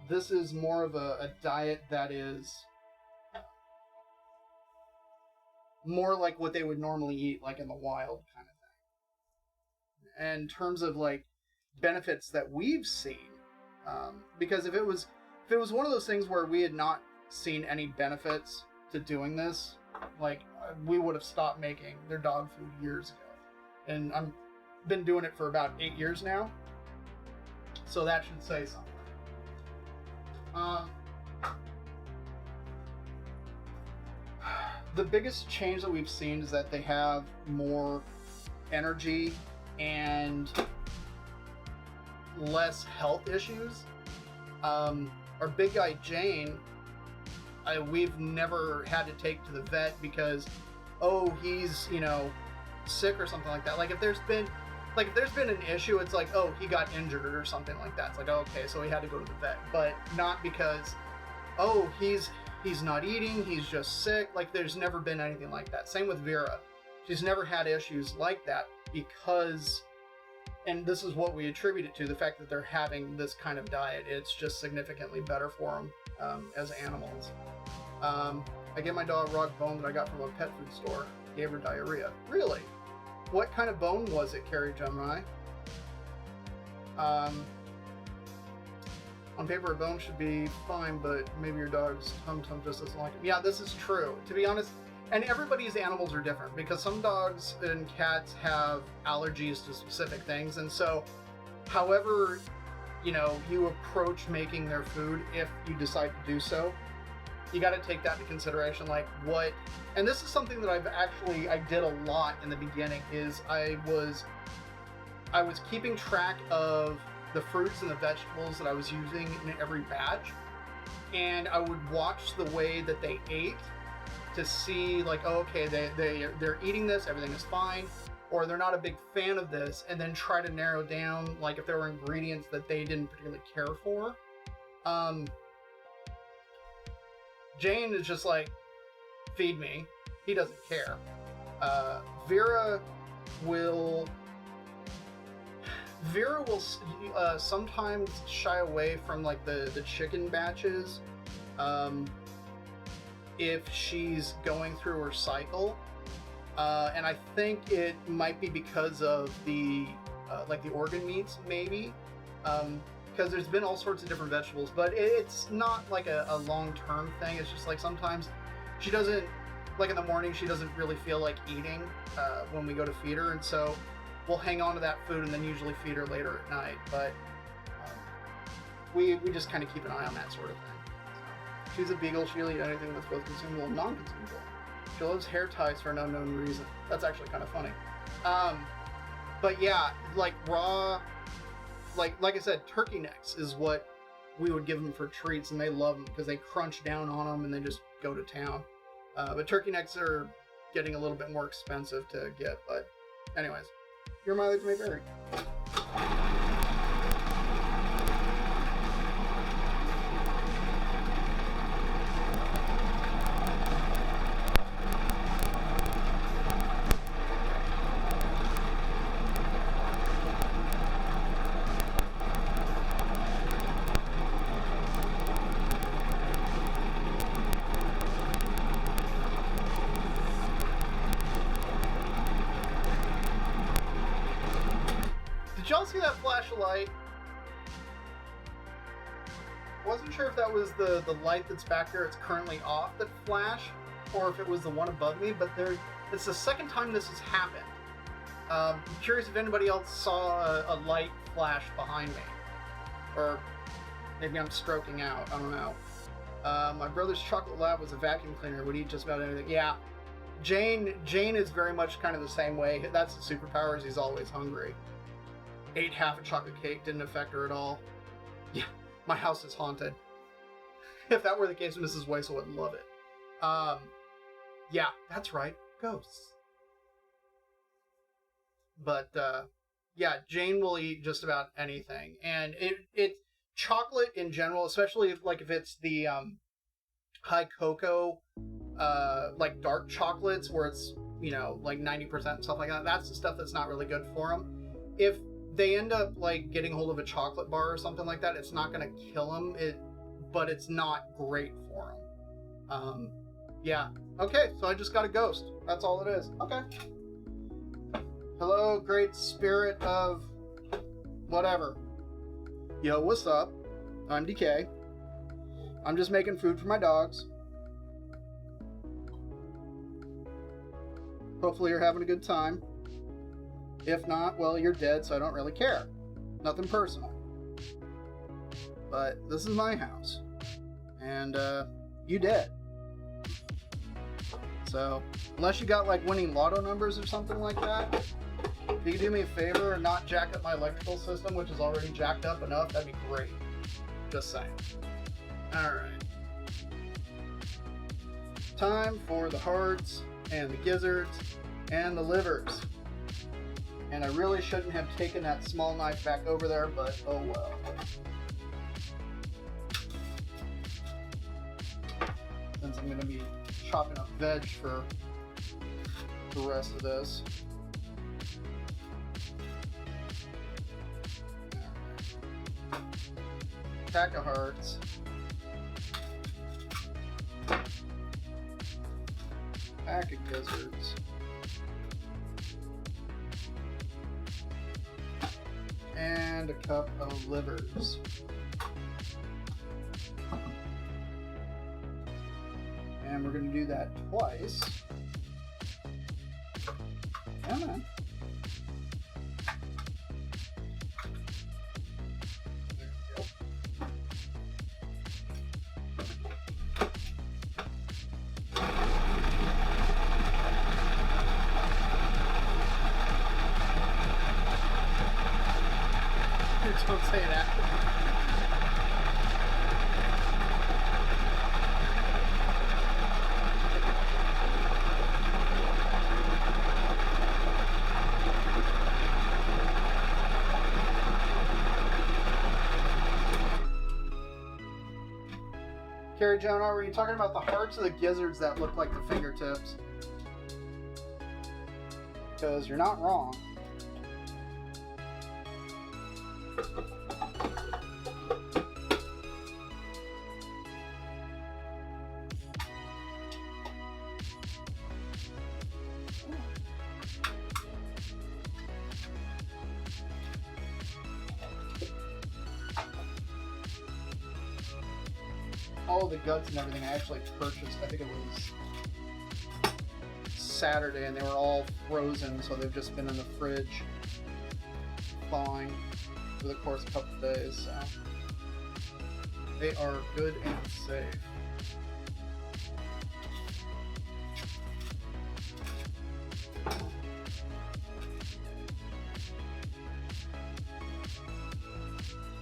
this is more of a diet that is more like what they would normally eat, like in the wild kind of thing. And in terms of like benefits that we've seen, because if it was one of those things where we had not seen any benefits to doing this, like we would have stopped making their dog food years ago. And I've been doing it for about 8 years now, so that should say something. The biggest change that we've seen is that they have more energy and less health issues. Our big guy Jane, we've never had to take to the vet because, he's sick or something like that. Like if there's been an issue, it's like, he got injured or something like that. It's like, okay, so he had to go to the vet, but not because, he's not eating, he's just sick. Like there's never been anything like that. Same with Vera. She's never had issues like that because, and this is what we attribute it to, the fact that they're having this kind of diet. It's just significantly better for them as animals. I gave my dog raw bone that I got from a pet food store. Gave her diarrhea. Really? What kind of bone was it, Carrie Gemini? On paper, a bone should be fine, but maybe your dog's tum just doesn't like it. Yeah, this is true. To be honest, and everybody's animals are different because some dogs and cats have allergies to specific things, and so, however, you approach making their food, if you decide to do so, you got to take that into consideration. Like what, and this is something that I did a lot in the beginning. Is I was keeping track of the fruits and the vegetables that I was using in every batch, and I would watch the way that they ate to see like, they're eating this, everything is fine, or they're not a big fan of this, and then try to narrow down like if there were ingredients that they didn't particularly care for. Jane is just like, feed me. He doesn't care. Vera will sometimes shy away from like the chicken batches if she's going through her cycle, and I think it might be because of the organ meats, maybe, because there's been all sorts of different vegetables, but it's not like a long-term thing. It's just like sometimes she doesn't, like in the morning, she doesn't really feel like eating when we go to feed her, and so we'll hang on to that food and then usually feed her later at night. But we just kind of keep an eye on that sort of thing. So, she's a beagle. She'll eat anything that's both consumable and non-consumable. She loves hair ties for an unknown reason. That's actually kind of funny. But yeah, like raw, like I said, turkey necks is what we would give them for treats, and they love them because they crunch down on them and they just go to town. But turkey necks are getting a little bit more expensive to get. But anyways. Your mileage may vary. Did y'all see that flash of light? wasn't sure if that was the light that's back there. It's currently off that flashed, or if it was the one above me. But it's the second time this has happened. I'm curious if anybody else saw a light flash behind me, or maybe I'm stroking out. I don't know. My brother's chocolate lab was a vacuum cleaner. Would eat just about anything. Yeah. Jane is very much kind of the same way. That's the superpower, is he's always hungry. Ate half a chocolate cake, didn't affect her at all. Yeah, my house is haunted. If that were the case, Mrs. Weissel would love it. Yeah, that's right, ghosts. But, yeah, Jane will eat just about anything. And it chocolate in general, especially if it's the high cocoa, like dark chocolates where it's, like 90% and stuff like that, that's the stuff that's not really good for them. If they end up like getting hold of a chocolate bar or something like that, it's not going to kill them, but it's not great for them. Yeah. Okay, so I just got a ghost. That's all it is. Okay. Hello, great spirit of whatever. Yo, what's up? I'm Decay. I'm just making food for my dogs. Hopefully you're having a good time. If not, well, you're dead, so I don't really care. Nothing personal. But this is my house. And, you dead. So, unless you got, like, winning lotto numbers or something like that, if you could do me a favor and not jack up my electrical system, which is already jacked up enough, that'd be great. Just saying. Alright. Time for the hearts, and the gizzards, and the livers. And I really shouldn't have taken that small knife back over there, but oh well. Since I'm going to be chopping up veg for the rest of this. Pack of hearts. Pack of gizzards. And a cup of livers. And we're going to do that twice. Come on. There we go. Don't say that. Carrie Joan, were you talking about the hearts or the gizzards that look like the fingertips? Because you're not wrong. All the guts and everything I actually purchased, I think it was Saturday, and they were all frozen, so they've just been in the fridge thawing for the course of a couple of days, so they are good and safe.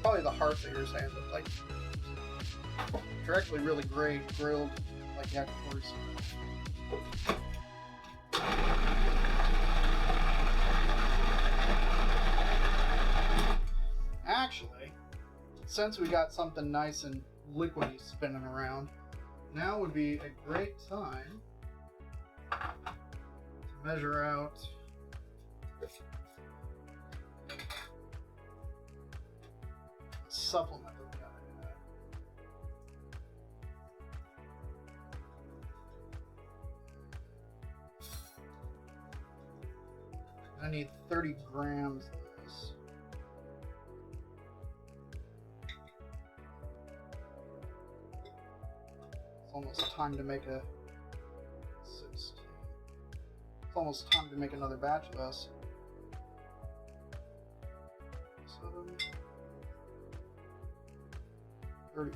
Probably the hearts that you're saying, but like they're actually really great grilled, like yakitori. Actually, since we got something nice and liquidy spinning around, now would be a great time to measure out supplement that we got in. I need 30 grams of this. almost time to make a 16. It's almost time to make another batch of this. 7, 30.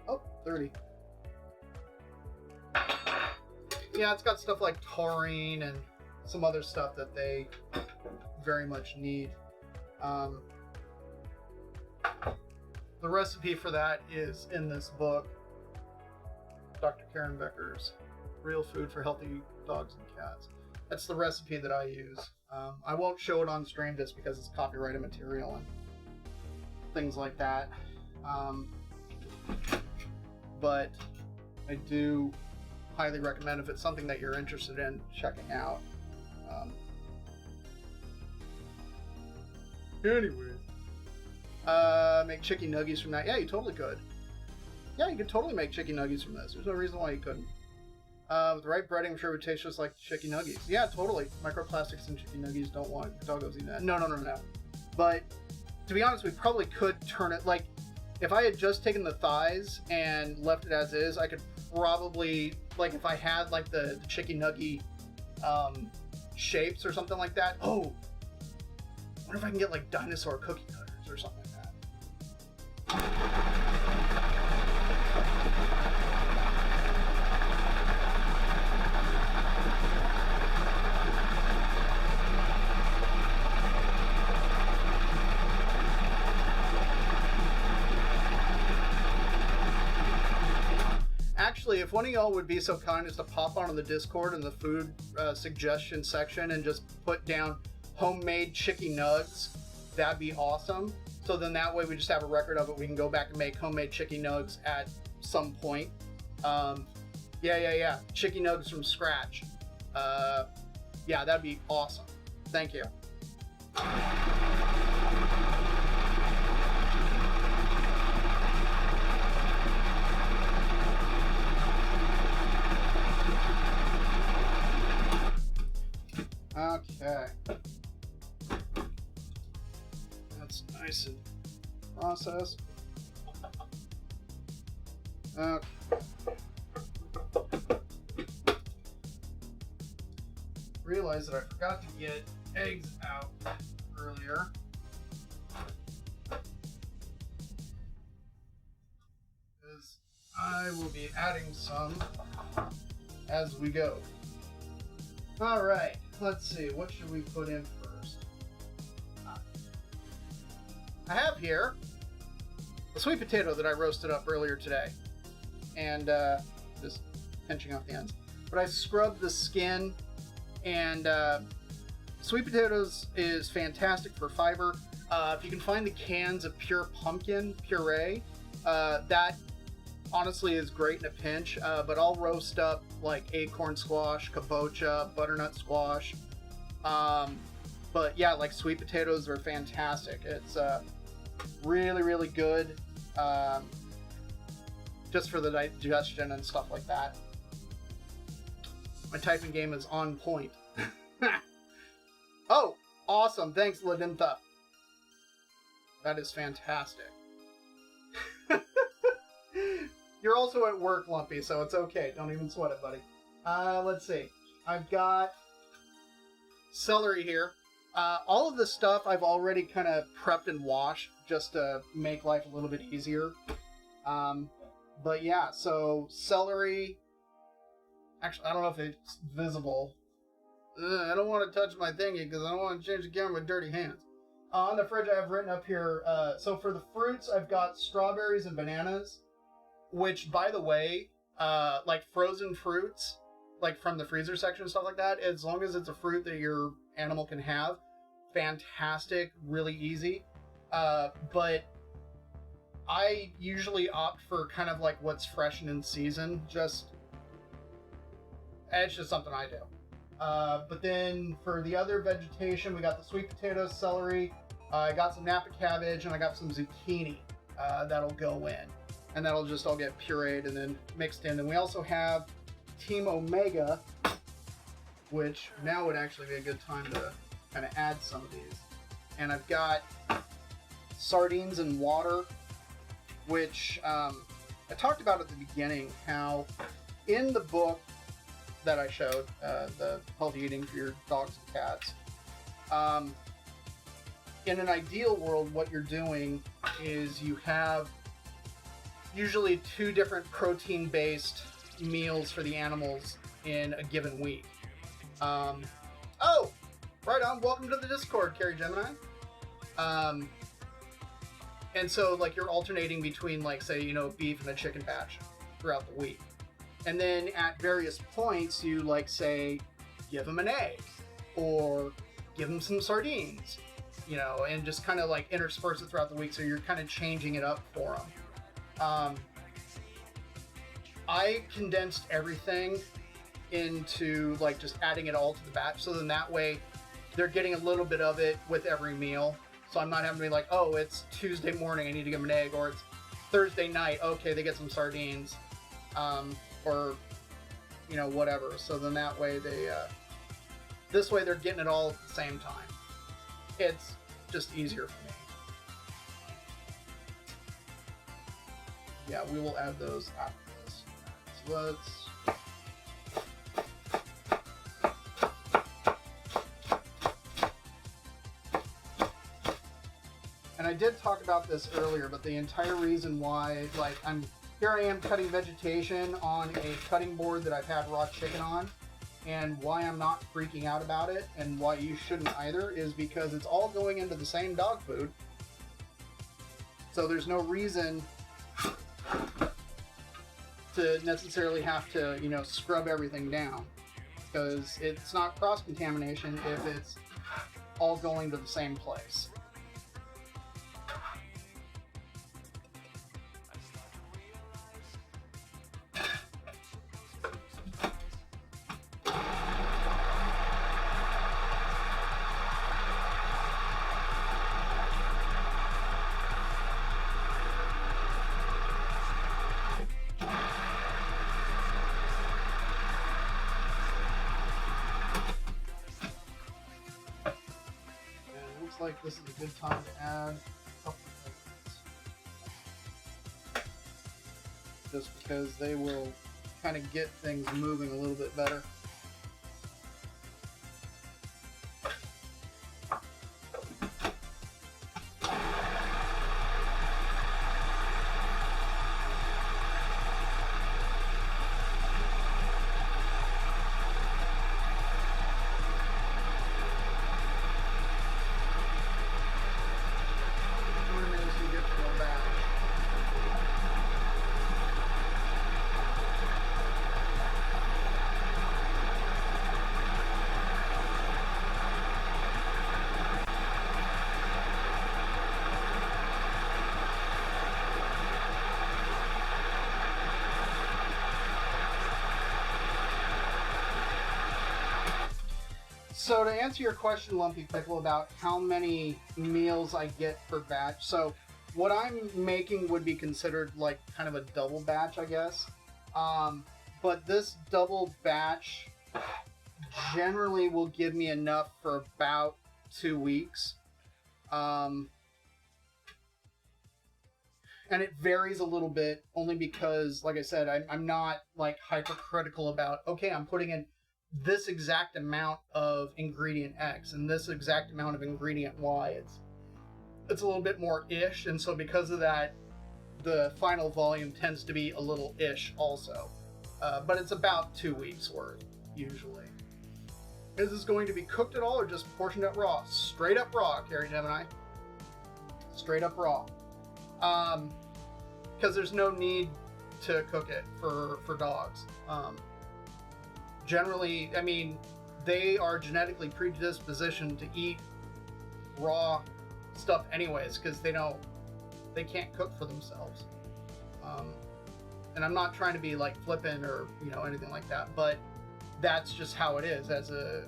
Oh, 30. Yeah, it's got stuff like taurine and some other stuff that they very much need. The recipe for that is in this book, Dr. Karen Becker's Real Food for Healthy Dogs and Cats. That's the recipe that I use. I won't show it on stream just because it's copyrighted material and things like that. But I do highly recommend, if it's something that you're interested in checking out. Anyways, make chicken nuggies from that. Yeah, you totally could. Yeah, you could totally make chicken nuggies from this. There's no reason why you couldn't. With the right breading, I'm sure it would taste just like chicken nuggies. Yeah, totally. Microplastics in chicken nuggies, don't want doggos eating that. No. But to be honest, we probably could turn it, like, if I had just taken the thighs and left it as is, I could probably, like, if I had, like, the chicken nugget shapes or something like that. Oh, I wonder if I can get, like, dinosaur cookie cutters or something like that. Actually, if one of y'all would be so kind as to pop onto the Discord in the food suggestion section and just put down homemade chicken nugs, that'd be awesome. So then that way we just have a record of it. We can go back and make homemade chicken nugs at some point. Yeah. Chicken nugs from scratch. Yeah, that'd be awesome. Thank you. Okay. That's nice and processed. Okay. Realized that I forgot to get eggs out earlier. Because I will be adding some as we go. Alright, let's see, what should we put in first? I have here a sweet potato that I roasted up earlier today. And just pinching off the ends. But I scrubbed the skin, and sweet potatoes is fantastic for fiber. If you can find the cans of pure pumpkin puree, that honestly is great in a pinch. But I'll roast up like acorn squash, kabocha, butternut squash. But yeah, like sweet potatoes are fantastic. It's really, really good. Just for the digestion and stuff like that. My typing game is on point. Oh, awesome. Thanks, Ladintha. That is fantastic. You're also at work, Lumpy, so it's okay. Don't even sweat it, buddy. Let's see. I've got celery here. All of this stuff I've already kind of prepped and washed just to make life a little bit easier. But yeah, so celery. Actually, I don't know if it's visible. I don't want to touch my thingy because I don't want to change the camera with dirty hands. On the fridge, I have written up here. So for the fruits, I've got strawberries and bananas. Which, by the way, like frozen fruits, like from the freezer section and stuff like that, as long as it's a fruit that your animal can have, fantastic, really easy. But I usually opt for kind of like what's fresh and in season. It's just something I do. But then for the other vegetation, we got the sweet potatoes, celery. I got some Napa cabbage, and I got some zucchini that'll go in. And that'll just all get pureed and then mixed in. And we also have Team Omega, which now would actually be a good time to kind of add some of these. And I've got sardines and water, which I talked about at the beginning how in the book that I showed, the healthy eating for your dogs and cats, in an ideal world, what you're doing is you have usually 2 different protein-based meals for the animals in a given week. Oh, right on. Welcome to the Discord, Carrie Gemini. And so, like, you're alternating between, like, say, you know, beef and a chicken batch throughout the week. And then at various points, you, like, say, give them an egg or give them some sardines, you know, and just kind of, like, intersperse it throughout the week. So you're kind of changing it up for them. I condensed everything into, like, just adding it all to the batch. So then that way they're getting a little bit of it with every meal. So I'm not having to be like, oh, it's Tuesday morning, I need to give them an egg, or it's Thursday night, okay, they get some sardines, or, you know, whatever. So then that way they, this way they're getting it all at the same time. It's just easier for me. Yeah, we will add those after this. So let's... And I did talk about this earlier, but the entire reason why, like, here I am cutting vegetation on a cutting board that I've had raw chicken on, and why I'm not freaking out about it, and why you shouldn't either, is because it's all going into the same dog food. So there's no reason to necessarily have to, you know, scrub everything down, because it's not cross-contamination if it's all going to the same place. Like this is a good time to add a couple of things, just because they will kind of get things moving a little bit better. So to answer your question, Lumpy Pickle, about how many meals I get per batch, so what I'm making would be considered like kind of a double batch, I guess. But this double batch generally will give me enough for about 2 weeks. And it varies a little bit, only because, like I said, I'm not like hypercritical about, okay, I'm putting in this exact amount of ingredient X and this exact amount of ingredient Y. It's a little bit more ish, and so because of that, the final volume tends to be a little ish also. But it's about 2 weeks worth, usually. Is this going to be cooked at all or just portioned up raw? Straight up raw, Carrie Gemini. Straight up raw. Because there's no need to cook it for dogs. Generally, I mean, they are genetically predispositioned to eat raw stuff anyways, because they can't cook for themselves. And I'm not trying to be like flippant or, you know, anything like that, but that's just how it is as a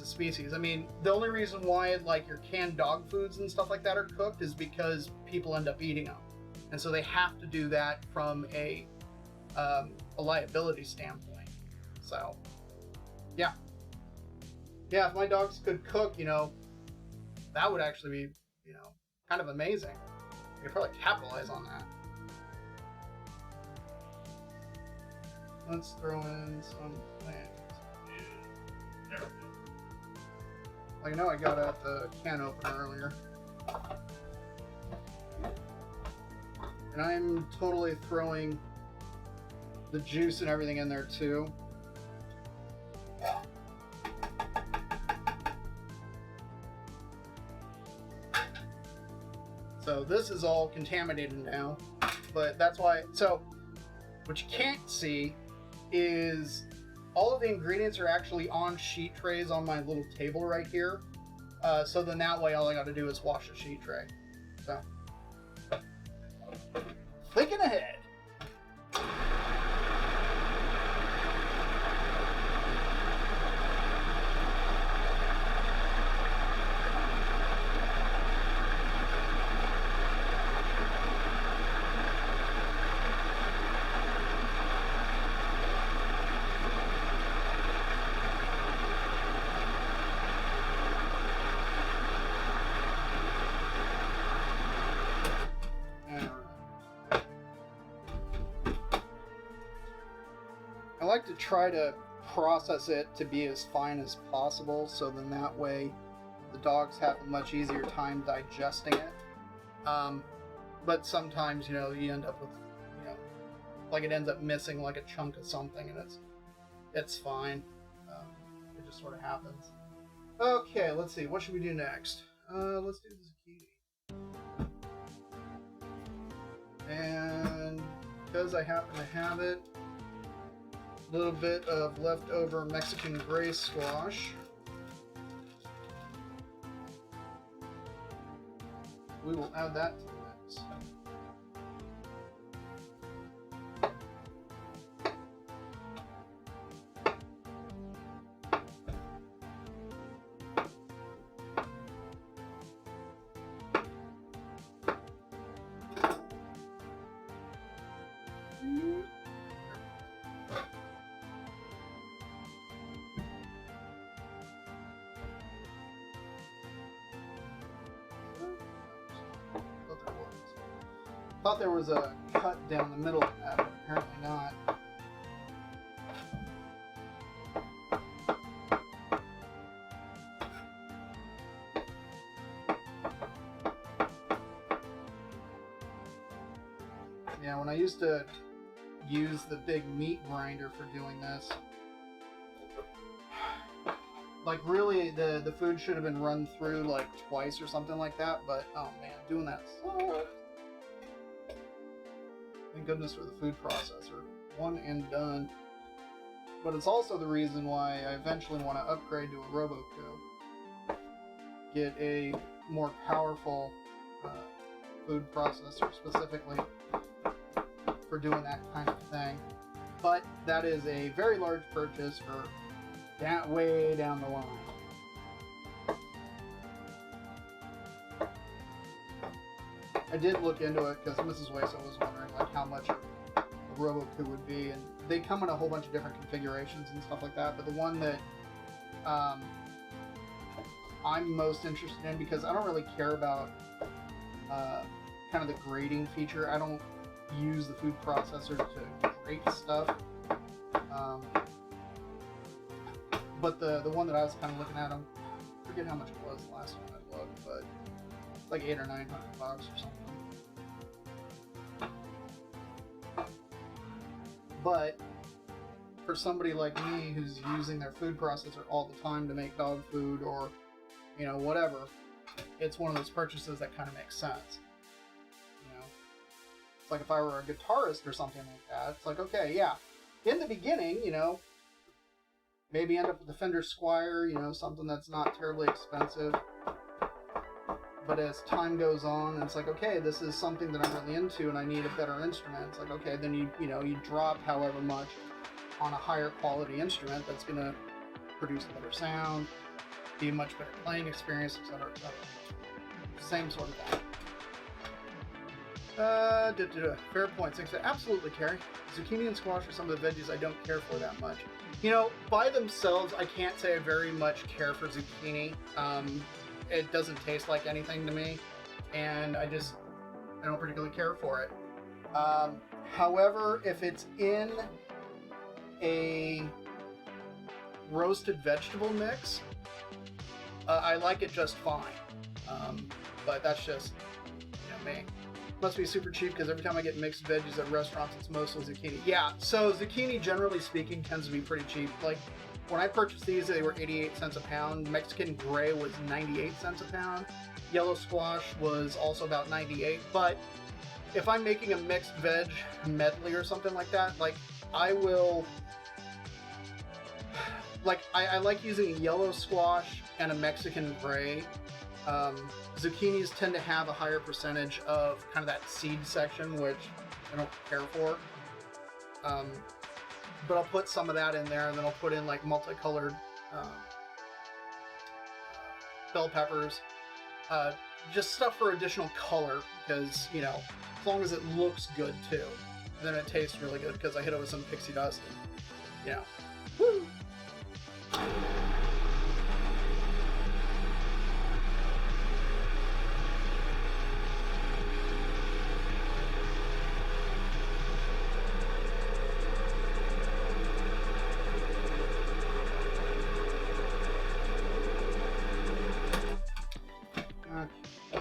species. I mean, the only reason why like your canned dog foods and stuff like that are cooked is because people end up eating them, and so they have to do that from a liability standpoint. So yeah, if my dogs could cook, you know, that would actually be, you know, kind of amazing. I could probably capitalize on that. Let's throw in some plants. There we go. Like, I know I got at the can opener earlier. And I'm totally throwing the juice and everything in there too. So this is all contaminated now, but that's why. So what you can't see is all of the ingredients are actually on sheet trays on my little table right here. So then that way all I got to do is wash the sheet tray. So thinking ahead. I like to try to process it to be as fine as possible, so then that way the dogs have a much easier time digesting it. But sometimes, you know, you end up with, you know, like it ends up missing like a chunk of something, and it's fine. It just sort of happens. Okay, let's see. What should we do next? Let's do the zucchini. And because I happen to have it, a little bit of leftover Mexican gray squash. We will add that to the mix. Thought there was a cut down the middle of that, but apparently not. Yeah, when I used to use the big meat grinder for doing this, like really the food should have been run through like twice or something like that, but oh man, doing that sucks. Thank goodness for the food processor. One and done. But it's also the reason why I eventually want to upgrade to a RoboCo. Get a more powerful food processor specifically for doing that kind of thing. But that is a very large purchase for way down the line. I did look into it because Mrs. Wesa was wondering like how much a RoboCo would be, and they come in a whole bunch of different configurations and stuff like that. But the one that I'm most interested in, because I don't really care about kind of the grading feature. I don't use the food processor to grate stuff. But the one that I was kind of looking at, I forget how much it was the last time I looked, but it's like $800 or $900 or something. But for somebody like me who's using their food processor all the time to make dog food or, you know, whatever, it's one of those purchases that kind of makes sense. You know, it's like if I were a guitarist or something like that, it's like, okay, yeah, in the beginning, you know, maybe end up with a Fender Squier, you know, something that's not terribly expensive. But as time goes on, it's like, okay, this is something that I'm really into and I need a better instrument. It's like, okay, then you drop however much on a higher quality instrument that's going to produce a better sound, be a much better playing experience, etc., etc. Same sort of thing. Fair points. Absolutely, Carrie. Zucchini and squash are some of the veggies I don't care for that much. You know, by themselves, I can't say I very much care for zucchini. It doesn't taste like anything to me, and I don't particularly care for it. However, if it's in a roasted vegetable mix, I like it just fine. But that's just, me. Must be super cheap because every time I get mixed veggies at restaurants, it's mostly zucchini. Yeah, so zucchini, generally speaking, tends to be pretty cheap. Like, when I purchased these, they were 88 cents a pound. Mexican gray was 98 cents a pound. Yellow squash was also about 98. But if I'm making a mixed veg medley or something like that, like, I will... Like, I like using a yellow squash and a Mexican gray. Zucchinis tend to have a higher percentage of kind of that seed section, which I don't care for. But I'll put some of that in there, and then I'll put in like multicolored bell peppers. Just stuff for additional color, because, you know, as long as it looks good too. And then it tastes really good, because I hit it with some pixie dust. And, you know, woo!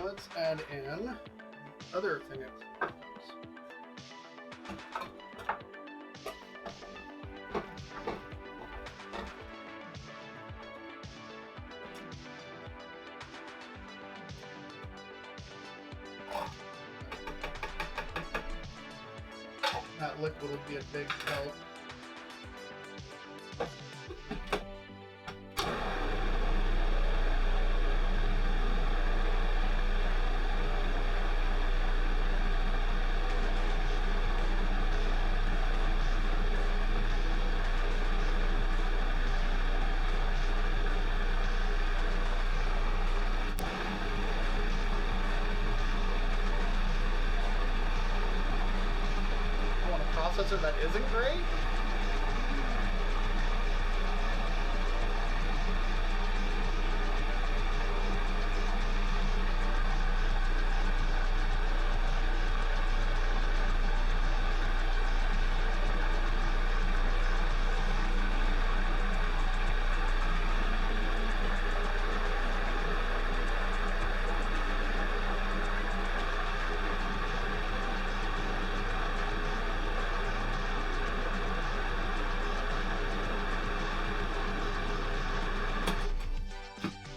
Let's add in other thing. That liquid would be a big help. Processor that isn't great.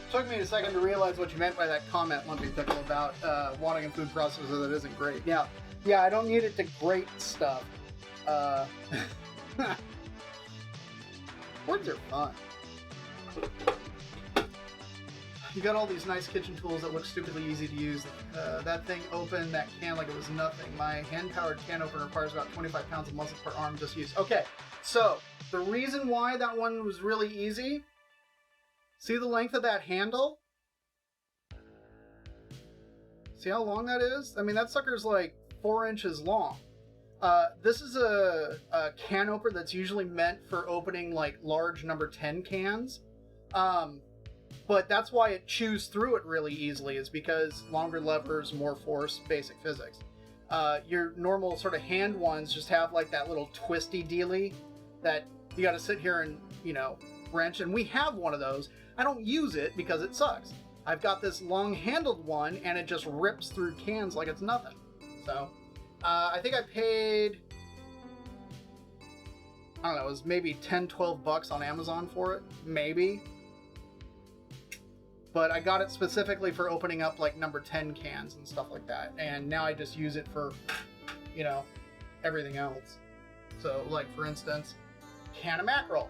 Took me a second to realize what you meant by that comment, Lumpy Pickle, about wanting a food processor that isn't great. Yeah, I don't need it to grate stuff. Words are fun. You got all these nice kitchen tools that look stupidly easy to use. That thing opened that can like it was nothing. My hand-powered can opener requires about 25 pounds of muscle per arm just used. Okay, so the reason why that one was really easy. See the length of that handle? See how long that is? I mean, that sucker's like 4 inches long. This is a can opener that's usually meant for opening like large number 10 cans. But that's why it chews through it really easily, is because longer levers, more force, basic physics. Your normal sort of hand ones just have like that little twisty dealy that you gotta sit here and, you know, wrench. And we have one of those. I don't use it because it sucks. I've got this long-handled one, and it just rips through cans like it's nothing. So, I think I paid, I don't know, it was maybe 10, 12 bucks on Amazon for it. Maybe. But I got it specifically for opening up, like, number 10 cans and stuff like that. And now I just use it for, you know, everything else. So, like, for instance, can of mackerel.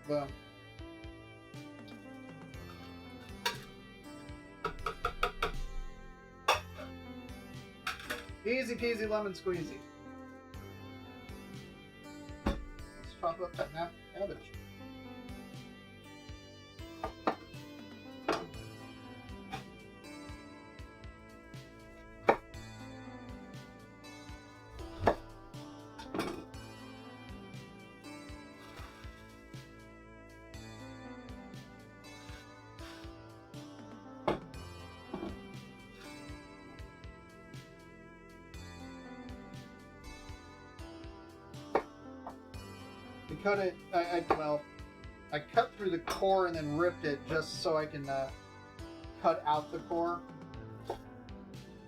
Boom. Easy peasy lemon squeezy. Let's chop up that cabbage. cut it. I cut through the core and then ripped it just so I can cut out the core.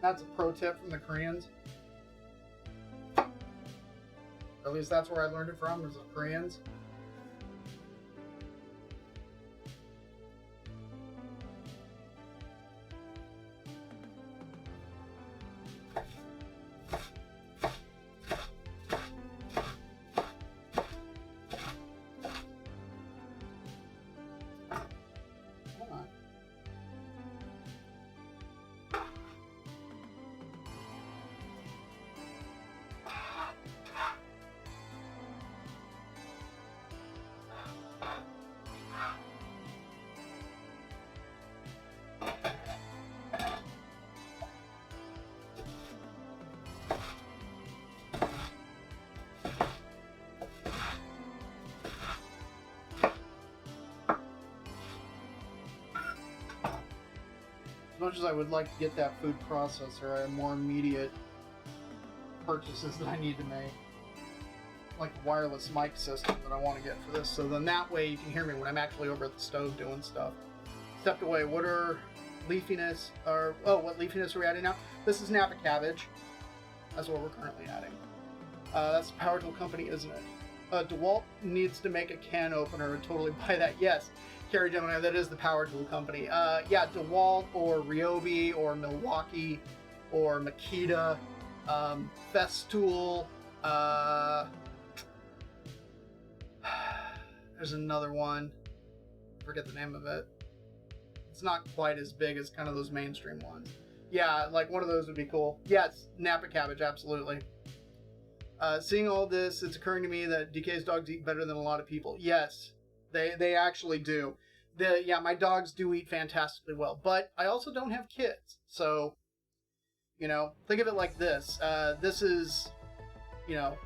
That's a pro tip from the Koreans. Or at least that's where I learned it from, was the Koreans. As much as I would like to get that food processor, I have more immediate purchases that I need to make. Like a wireless mic system that I want to get for this. So then that way you can hear me when I'm actually over at the stove doing stuff. Stepped away. What leafiness are we adding now? This is Napa cabbage. That's what we're currently adding. That's the Power Tool Company, isn't it? DeWalt needs to make a can opener and totally buy that. Yes. Carrie Gemini, that is the Power Tool Company. Yeah, DeWalt or Ryobi or Milwaukee or Makita, Festool. There's another one. I forget the name of it. It's not quite as big as kind of those mainstream ones. Yeah, like one of those would be cool. Yeah, it's Napa cabbage, absolutely. Seeing all this, it's occurring to me that Decay's dogs eat better than a lot of people. Yes, they actually do. Yeah, my dogs do eat fantastically well, but I also don't have kids. So, you know, think of it like this. This is, you know,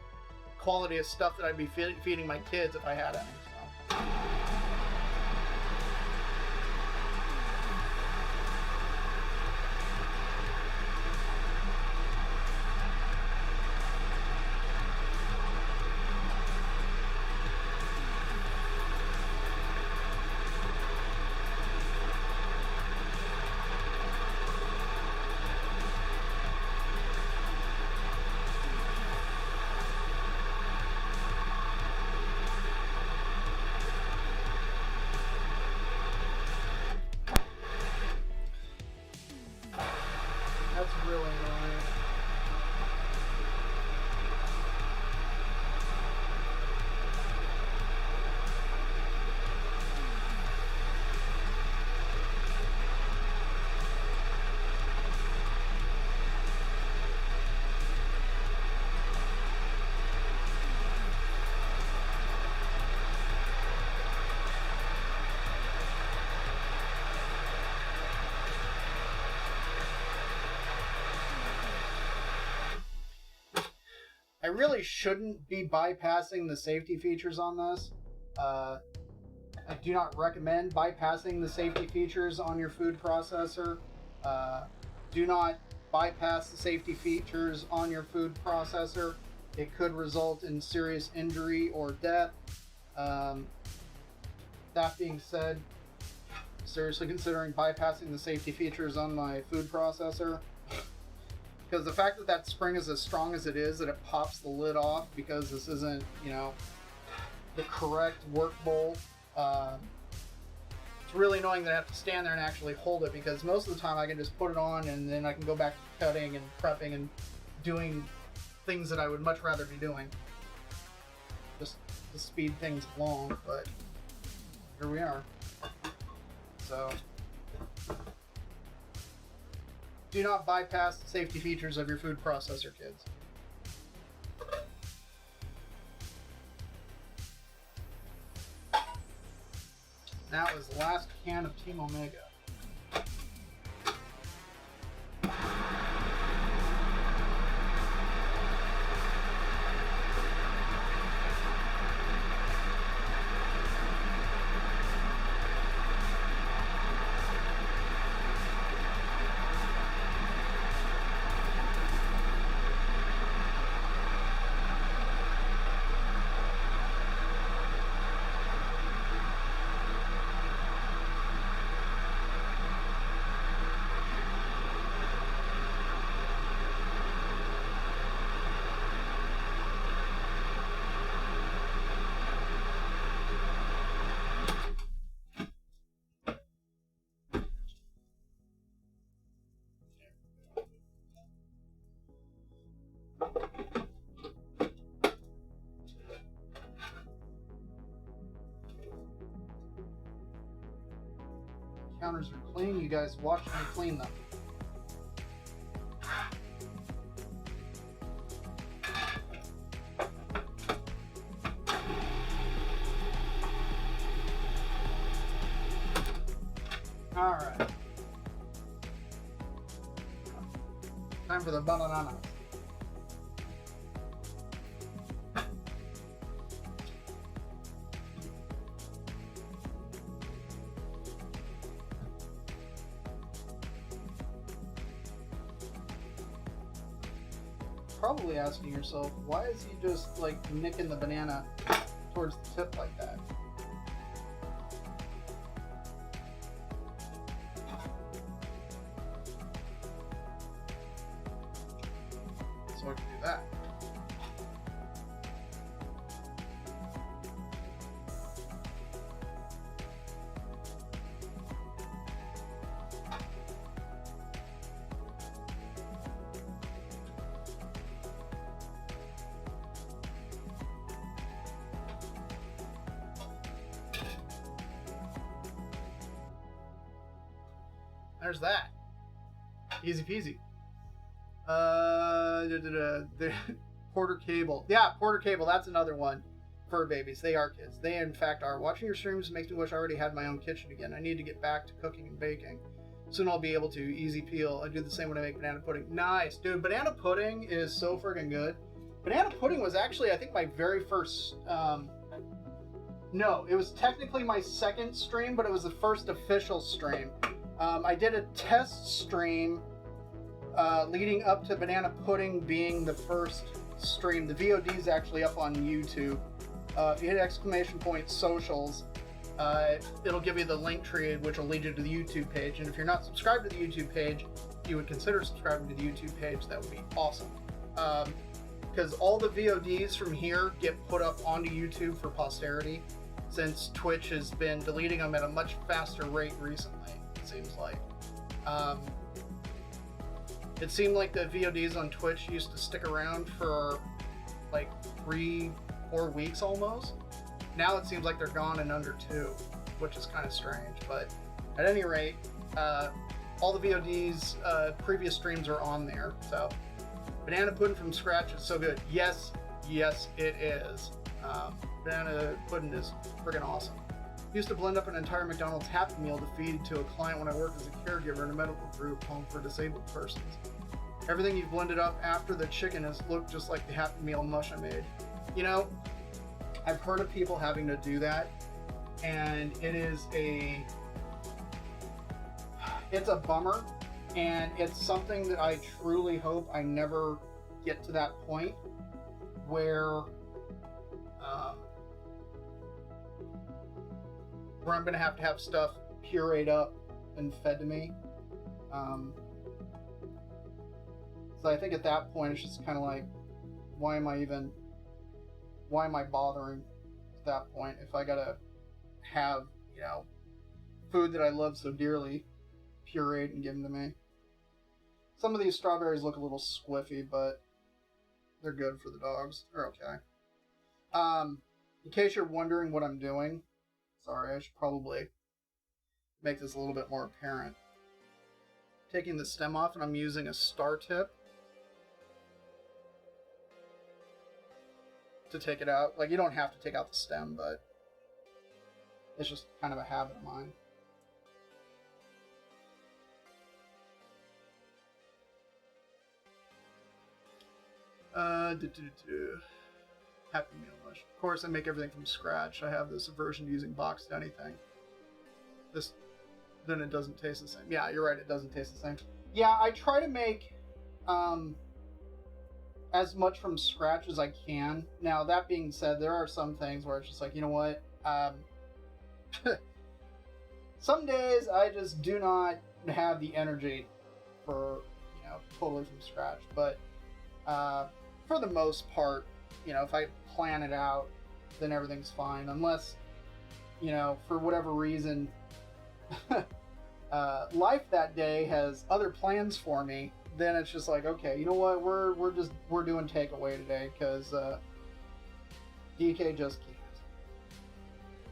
quality of stuff that I'd be feeding my kids if I had any. So. That's really annoying. I really shouldn't be bypassing the safety features on this. I do not recommend bypassing the safety features on your food processor. Do not bypass the safety features on your food processor. It could result in serious injury or death. That being said, seriously considering bypassing the safety features on my food processor. Because the fact that that spring is as strong as it is, that it pops the lid off because this isn't, you know, the correct work bowl. It's really annoying that I have to stand there and actually hold it, because most of the time I can just put it on and then I can go back to cutting and prepping and doing things that I would much rather be doing. Just to speed things along, but here we are. So, do not bypass the safety features of your food processor, kids. That was the last can of Team Omega. counters are clean. You guys wash them and clean them. Alright. Time for the banana. Probably asking yourself, why is he just like nicking the banana towards the tip like that? So I can do that. There's that. Easy peasy. The Porter Cable. Yeah, Porter Cable, that's another one. Fur babies. They are kids. They, in fact, are. Watching your streams makes me wish I already had my own kitchen again. I need to get back to cooking and baking. Soon I'll be able to. Easy peel. I do the same when I make banana pudding. Nice. Dude, banana pudding is so friggin' good. Banana pudding was actually, I think, my very first... no, it was technically my second stream, but it was the first official stream. I did a test stream leading up to banana pudding being the first stream. The VOD is actually up on YouTube. If you hit ! socials, it'll give you the link tree, which will lead you to the YouTube page. And if you're not subscribed to the YouTube page, you would consider subscribing to the YouTube page. That would be awesome. Because all the VODs from here get put up onto YouTube for posterity, since Twitch has been deleting them at a much faster rate recently. Seems like. It seemed like the VODs on Twitch used to stick around for like 3-4 weeks almost. Now it seems like they're gone in under 2, which is kind of strange. But at any rate, all the VODs, previous streams are on there. So banana pudding from scratch is so good. Yes, it is. Banana pudding is freaking awesome. Used to blend up an entire McDonald's Happy Meal to feed to a client when I worked as a caregiver in a medical group home for disabled persons. Everything you've blended up after the chicken has looked just like the Happy Meal mush I made. You know, I've heard of people having to do that, and it's a bummer, and it's something that I truly hope I never get to that point where I'm going to have stuff pureed up and fed to me. So I think at that point it's just kind of like, why am I bothering at that point if I got to have, you know, food that I love so dearly pureed and given to me. Some of these strawberries look a little squiffy, but they're good for the dogs. They're okay. In case you're wondering what I'm doing, sorry, I should probably make this a little bit more apparent. Taking the stem off, and I'm using a star tip to take it out. Like, you don't have to take out the stem, but it's just kind of a habit of mine. Happy Meal mush. Of course, I make everything from scratch. I have this aversion to using boxed anything. Then it doesn't taste the same. Yeah, you're right, it doesn't taste the same. Yeah, I try to make as much from scratch as I can. Now, that being said, there are some things where it's just like, you know what? Some days I just do not have the energy for, you know, totally from scratch. But for the most part, you know, if I plan it out, then everything's fine. Unless, you know, for whatever reason, life that day has other plans for me, then it's just like, okay, you know what, we're doing takeaway today because DK just can't.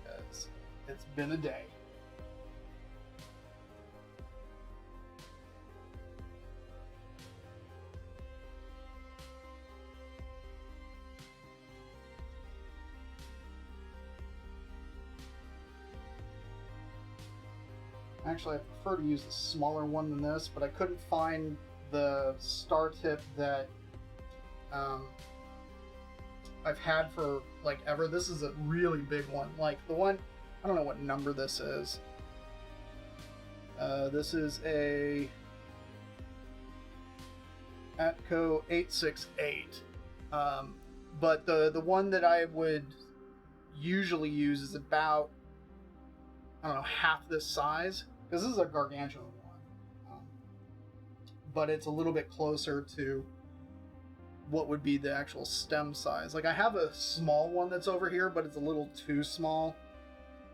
Because it's been a day. Actually, I prefer to use a smaller one than this, but I couldn't find the star tip that I've had for like ever. This is a really big one. Like the one, I don't know what number this is. This is a Atco 868. But the one that I would usually use is about, I don't know, half this size, because this is a gargantuan one. But it's a little bit closer to what would be the actual stem size. Like I have a small one that's over here, but it's a little too small.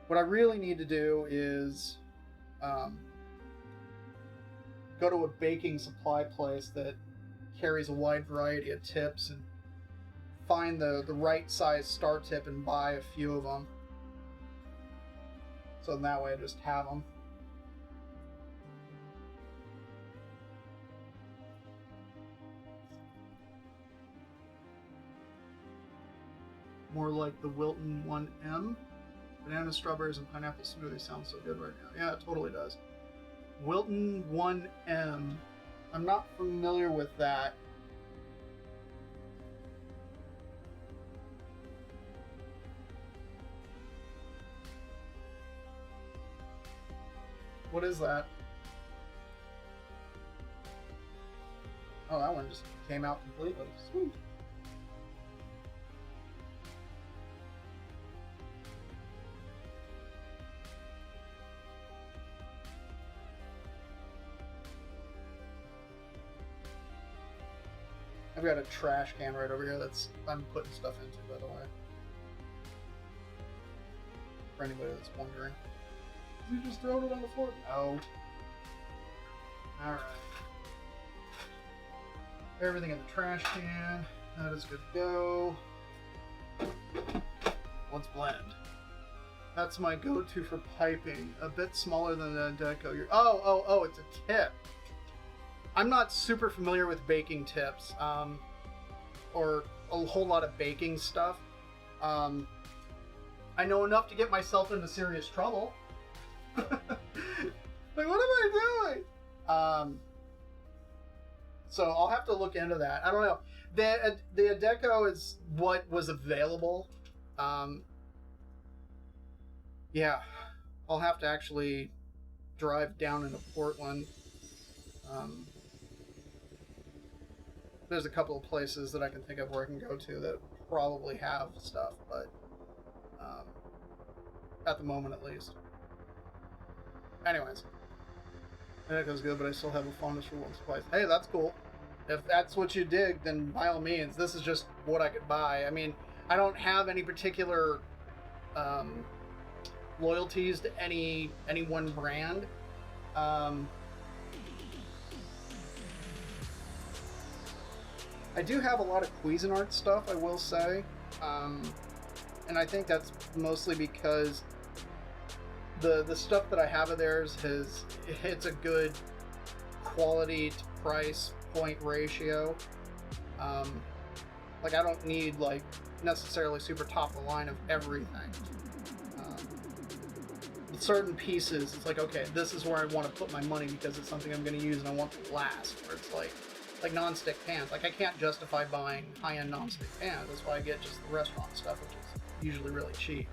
What I really need to do is go to a baking supply place that carries a wide variety of tips and find the right size star tip and buy a few of them. So in that way I just have them. More like the Wilton 1M. Banana, strawberries, and pineapple smoothie sounds so good right now. Yeah, it totally does. Wilton 1M. I'm not familiar with that. What is that? Oh, that one just came out completely. Sweet. I've got a trash can right over here that's I'm putting stuff into, by the way. For anybody that's wondering. You just thrown it on the floor? No. Alright. Everything in the trash can. That is good to go. Let's blend. That's my go-to for piping. A bit smaller than the Deco. Oh, it's a tip. I'm not super familiar with baking tips, or a whole lot of baking stuff. I know enough to get myself into serious trouble. Like, what am I doing? So I'll have to look into that. I don't know. The Deco is what was available. Yeah, I'll have to actually drive down into Portland. There's a couple of places that I can think of where I can go to that probably have stuff, but at the moment at least. Anyways, that goes good, but I still have a fondness for Wilton Spice. Hey, that's cool. If that's what you dig, then by all means, this is just what I could buy. I mean, I don't have any particular loyalties to any one brand. I do have a lot of Cuisinart stuff, I will say, and I think that's mostly because the stuff that I have of theirs it's a good quality to price point ratio. Like I don't need like necessarily super top of the line of everything. With certain pieces, it's like, okay, this is where I want to put my money because it's something I'm going to use and I want to last. Where it's like non-stick pans. Like I can't justify buying high-end non-stick pans. That's why I get just the restaurant stuff, which is usually really cheap.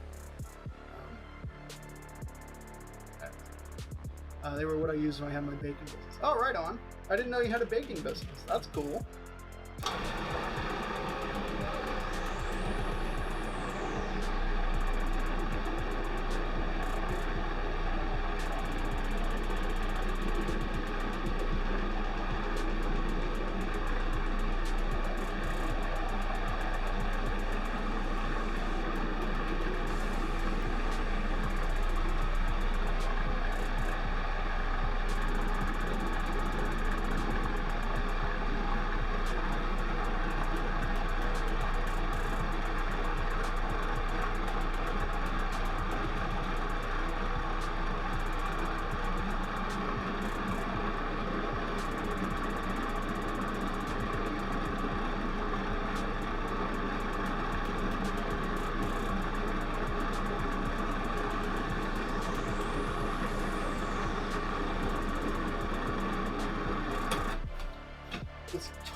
They were what I used when I had my baking business. Oh, right on. I didn't know you had a baking business. That's cool.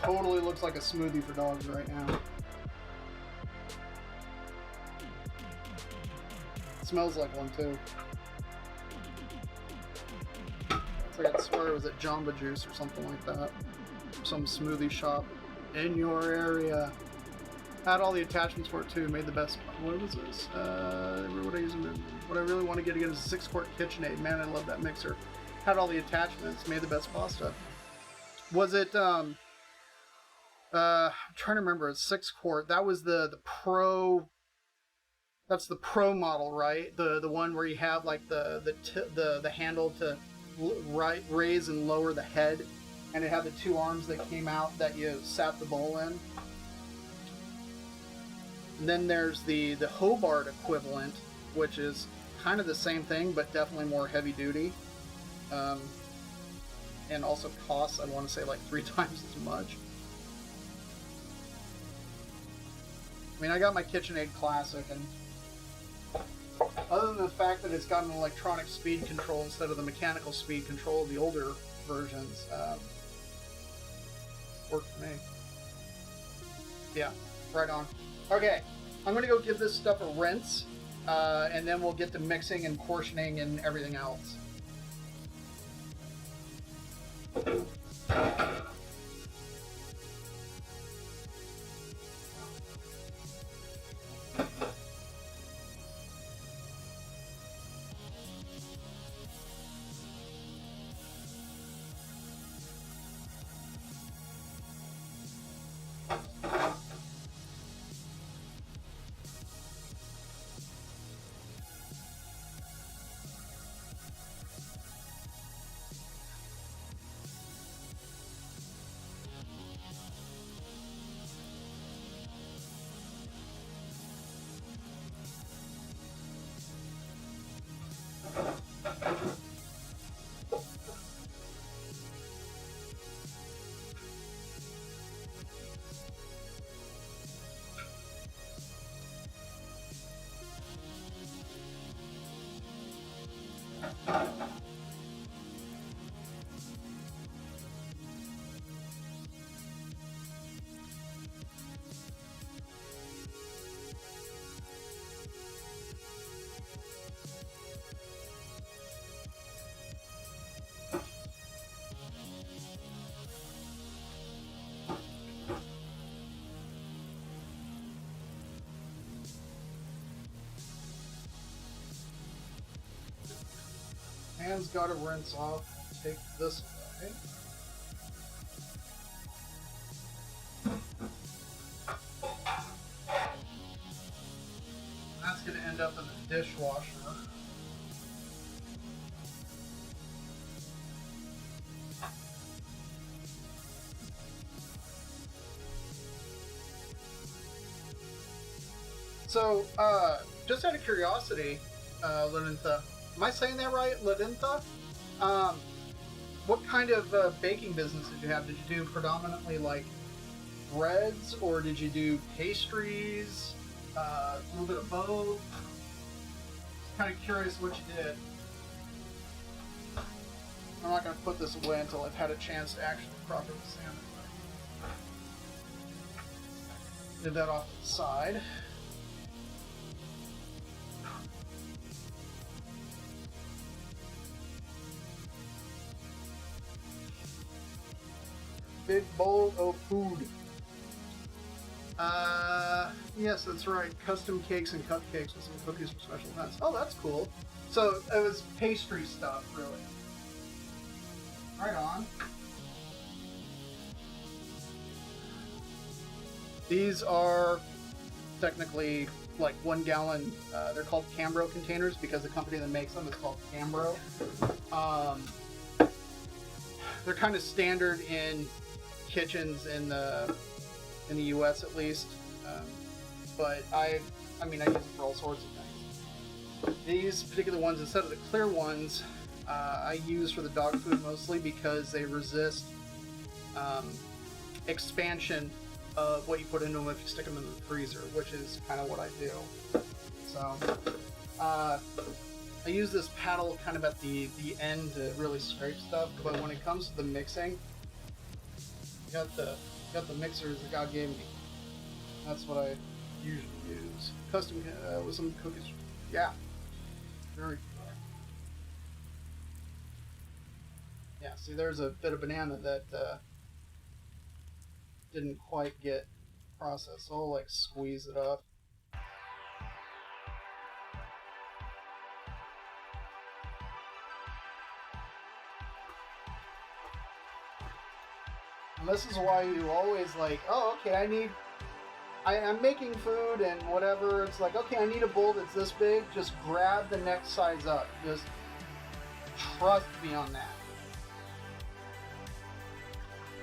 totally looks like a smoothie for dogs right now. It smells like one too. It's like, I swear it was at Jamba Juice or something like that. Some smoothie shop in your area. Had all the attachments for it too. Made the best. What was this? What I really want to get again is a 6-quart KitchenAid. Man, I love that mixer. Had all the attachments. Made the best pasta. Was it? I'm trying to remember. It's 6-quart. That was the Pro. That's the Pro model, right? The one where you have like the handle to raise and lower the head, and it had the 2 arms that came out that you sat the bowl in. And then there's the Hobart equivalent, which is kind of the same thing, but definitely more heavy duty. And also costs, I want to say, like 3 times as much. I mean, I got my KitchenAid Classic, and other than the fact that it's got an electronic speed control instead of the mechanical speed control of the older versions, worked for me. Yeah, right on. Okay, I'm going to go give this stuff a rinse, and then we'll get to mixing and portioning and everything else. Hands gotta rinse off. Take this away. That's gonna end up in the dishwasher. So, just out of curiosity, Lenintha, am I saying that right, Lenintha? What kind of baking business did you have? Did you do predominantly like breads, or did you do pastries? A little bit of both. Kind of curious what you did. I'm not going to put this away until I've had a chance to actually properly sand it. Did that off to the side. Big bowl of food. Yes, that's right. Custom cakes and cupcakes with some cookies for special events. Oh, that's cool. So it was pastry stuff, really. Right on. These are technically like 1 gallon. They're called Cambro containers because the company that makes them is called Cambro. They're kind of standard in kitchens in the U.S. at least, but I use it for all sorts of things. These particular ones, instead of the clear ones, I use for the dog food mostly because they resist expansion of what you put into them if you stick them in the freezer, which is kind of what I do. So I use this paddle kind of at the end to really scrape stuff, but when it comes to the mixing, you got the Got the mixers that God gave me. That's what I usually use. Custom with some cookies. Yeah. Very cool. Yeah, see, there's a bit of banana that didn't quite get processed. So I'll like squeeze it up. And this is why you always like, oh, okay, I'm making food and whatever. It's like, okay, I need a bowl that's this big. Just grab the next size up. Just trust me on that.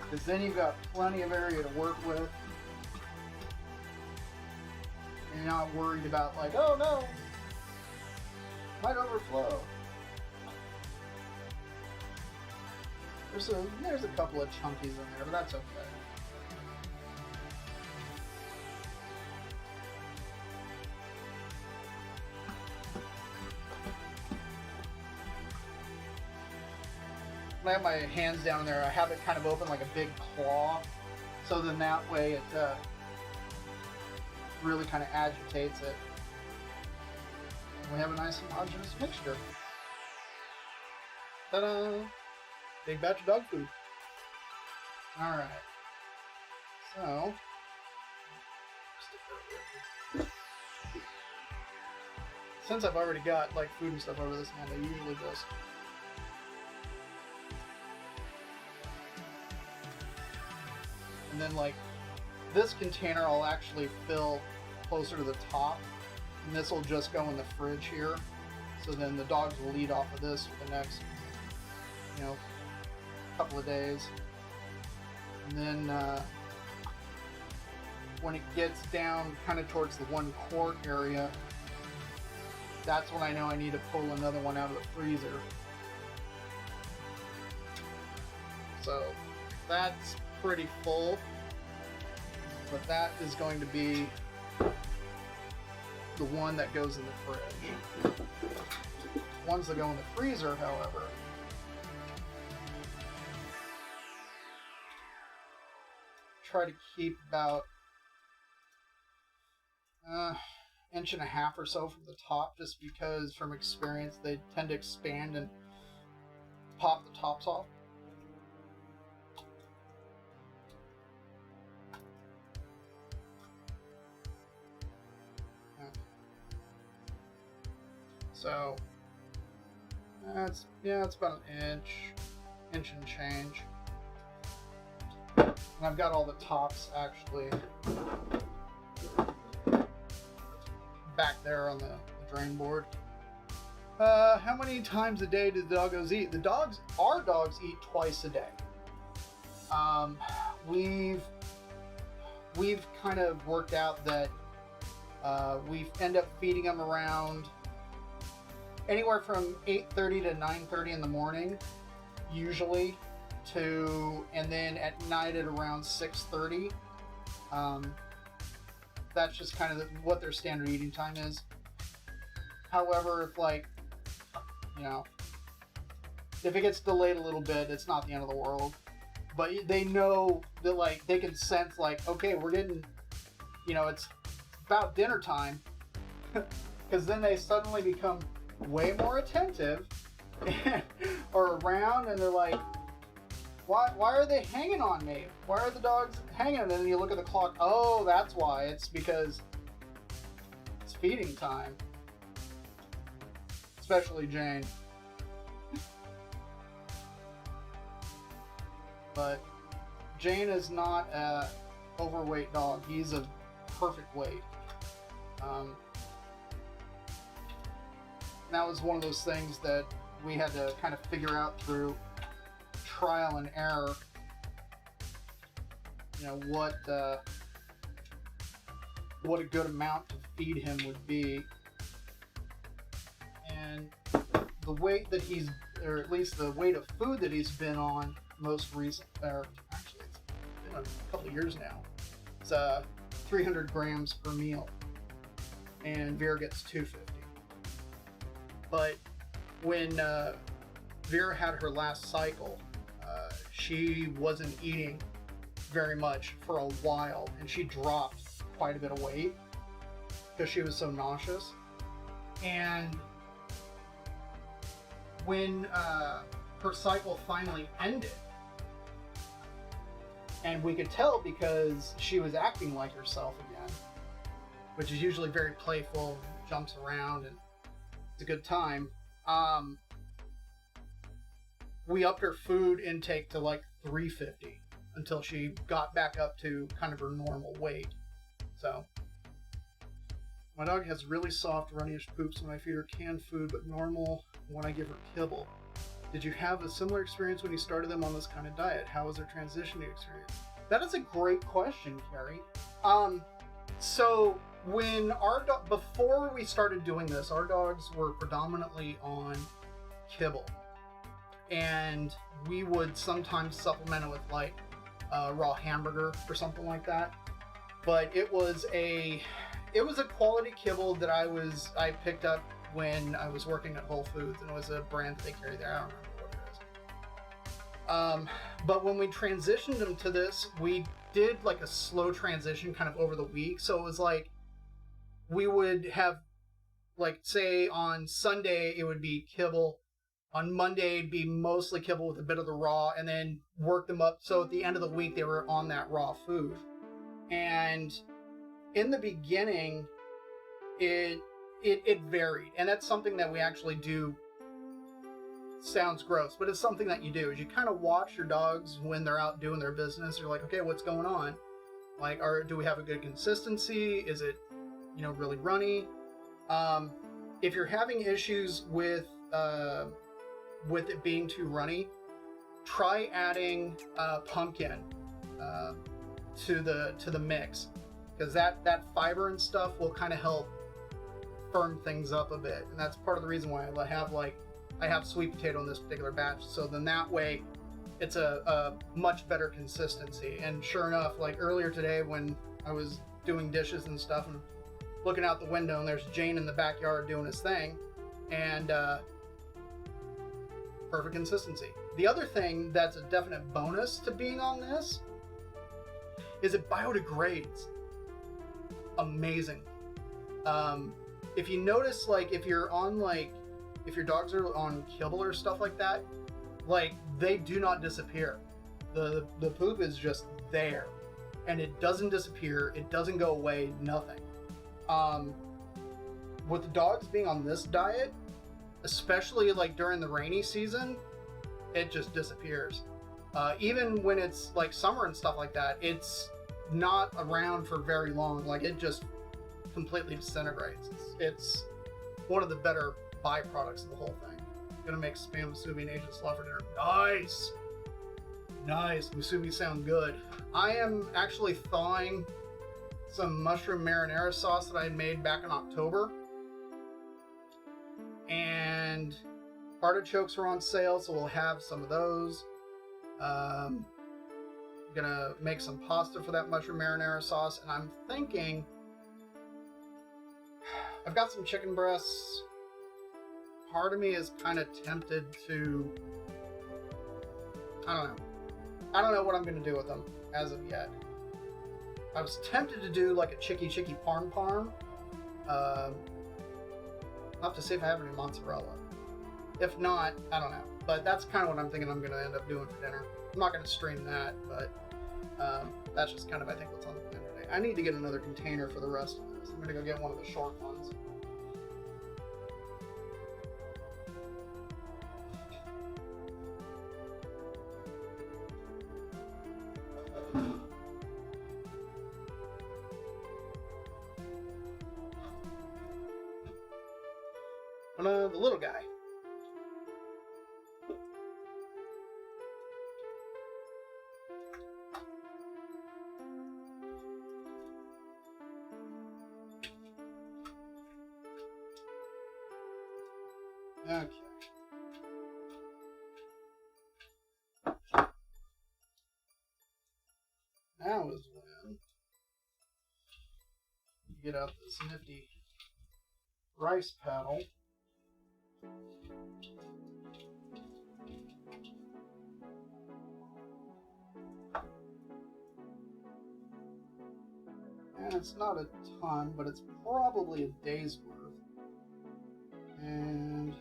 Because then you've got plenty of area to work with. And you're not worried about like, oh no, might overflow. There's a couple of chunkies in there, but that's okay. When I have my hands down there, I have it kind of open like a big claw, so then that way it really kind of agitates it. And we have a nice homogeneous mixture. Ta-da! Big batch of dog food. Alright. So, since I've already got like food and stuff over this hand, I usually just and then like this container I'll actually fill closer to the top, and this will just go in the fridge here. So then the dogs will eat off of this for the next, couple of days. And then when it gets down kind of towards the 1 quart area, that's when I know I need to pull another one out of the freezer. So that's pretty full, but that is going to be the one that goes in the fridge. Ones that go in the freezer, however, try to keep about 1.5 inches or so from the top, just because from experience they tend to expand and pop the tops off. So it's about an inch and change. And I've got all the tops actually back there on the drain board. How many times a day do the doggos eat? Our dogs eat twice a day. We've kind of worked out that we end up feeding them around anywhere from 8:30 to 9:30 in the morning, usually, and then at night at around 6:30. That's just kind of what their standard eating time is. However, if it gets delayed a little bit, it's not the end of the world. But they know that, they can sense, okay, we're getting, it's about dinner time. Because then they suddenly become way more attentive or around, and they're like, why are they hanging on me? Why are the dogs hanging? And then you look at the clock. Oh, that's why. It's because it's feeding time. Especially Jane. But Jane is not an overweight dog. He's a perfect weight. That was one of those things that we had to kind of figure out through trial and error. What a good amount to feed him would be, and the weight that he's, or at least the weight of food that he's been on most recent, or actually it's been a couple of years now. It's 300 grams per meal, and Vera gets 250. But when Vera had her last cycle, she wasn't eating very much for a while, and she dropped quite a bit of weight because she was so nauseous. And when her cycle finally ended, and we could tell because she was acting like herself again, which is usually very playful, jumps around, and it's a good time. We upped her food intake to like 350 until she got back up to kind of her normal weight. So, my dog has really soft, runnyish poops when I feed her canned food, but normal when I give her kibble. Did you have a similar experience when you started them on this kind of diet? How was their transitioning experience? That is a great question, Carrie. So when before we started doing this, our dogs were predominantly on kibble, and we would sometimes supplement it with like a raw hamburger or something like that. But it was a quality kibble that I picked up when I was working at Whole Foods, and it was a brand that they carry there. I don't remember what it is. But when we transitioned them to this, we did like a slow transition kind of over the week. So it was like we would have, like, say on Sunday it would be kibble, on Monday it'd be mostly kibble with a bit of the raw, and then work them up so at the end of the week they were on that raw food. And in the beginning, it varied, and that's something that we actually do. Sounds gross, but it's something that you do, is you kind of watch your dogs when they're out doing their business. You're like, okay, what's going on? Like, do we have a good consistency? Is it, really runny? If you're having issues with it being too runny, try adding pumpkin to the mix, because that fiber and stuff will kind of help firm things up a bit, and that's part of the reason why I have sweet potato in this particular batch. So then that way, it's a much better consistency. And sure enough, like earlier today when I was doing dishes and stuff, and looking out the window, and there's Jane in the backyard doing his thing, and perfect consistency. The other thing that's a definite bonus to being on this is it biodegrades amazing. If you notice, like, if your dogs are on kibble or stuff like that, like, they do not disappear. The poop is just there, and it doesn't disappear. It doesn't go away. Nothing. With the dogs being on this diet, especially like during the rainy season, it just disappears. Even when it's like summer and stuff like that, it's not around for very long. Like, it just completely disintegrates. It's one of the better byproducts of the whole thing. Gonna make spam musubi and Asian slaw for dinner. Nice. Musubi sound good. I am actually thawing some mushroom marinara sauce that I made back in October, and artichokes are on sale, so we'll have some of those. Gonna make some pasta for that mushroom marinara sauce, and I'm thinking I've got some chicken breasts. Part of me is kind of tempted to, I don't know what I'm going to do with them as of yet. I was tempted to do like a chicky parm. I'll have to see if I have any mozzarella. If not, I don't know. But that's kind of what I'm thinking I'm going to end up doing for dinner. I'm not going to stream that, but that's just kind of, I think, what's on the plan today. I need to get another container for the rest of this. I'm going to go get one of the short ones. The little guy. Okay. Now is when you get out this nifty rice paddle. And it's not a ton, but it's probably a day's worth. And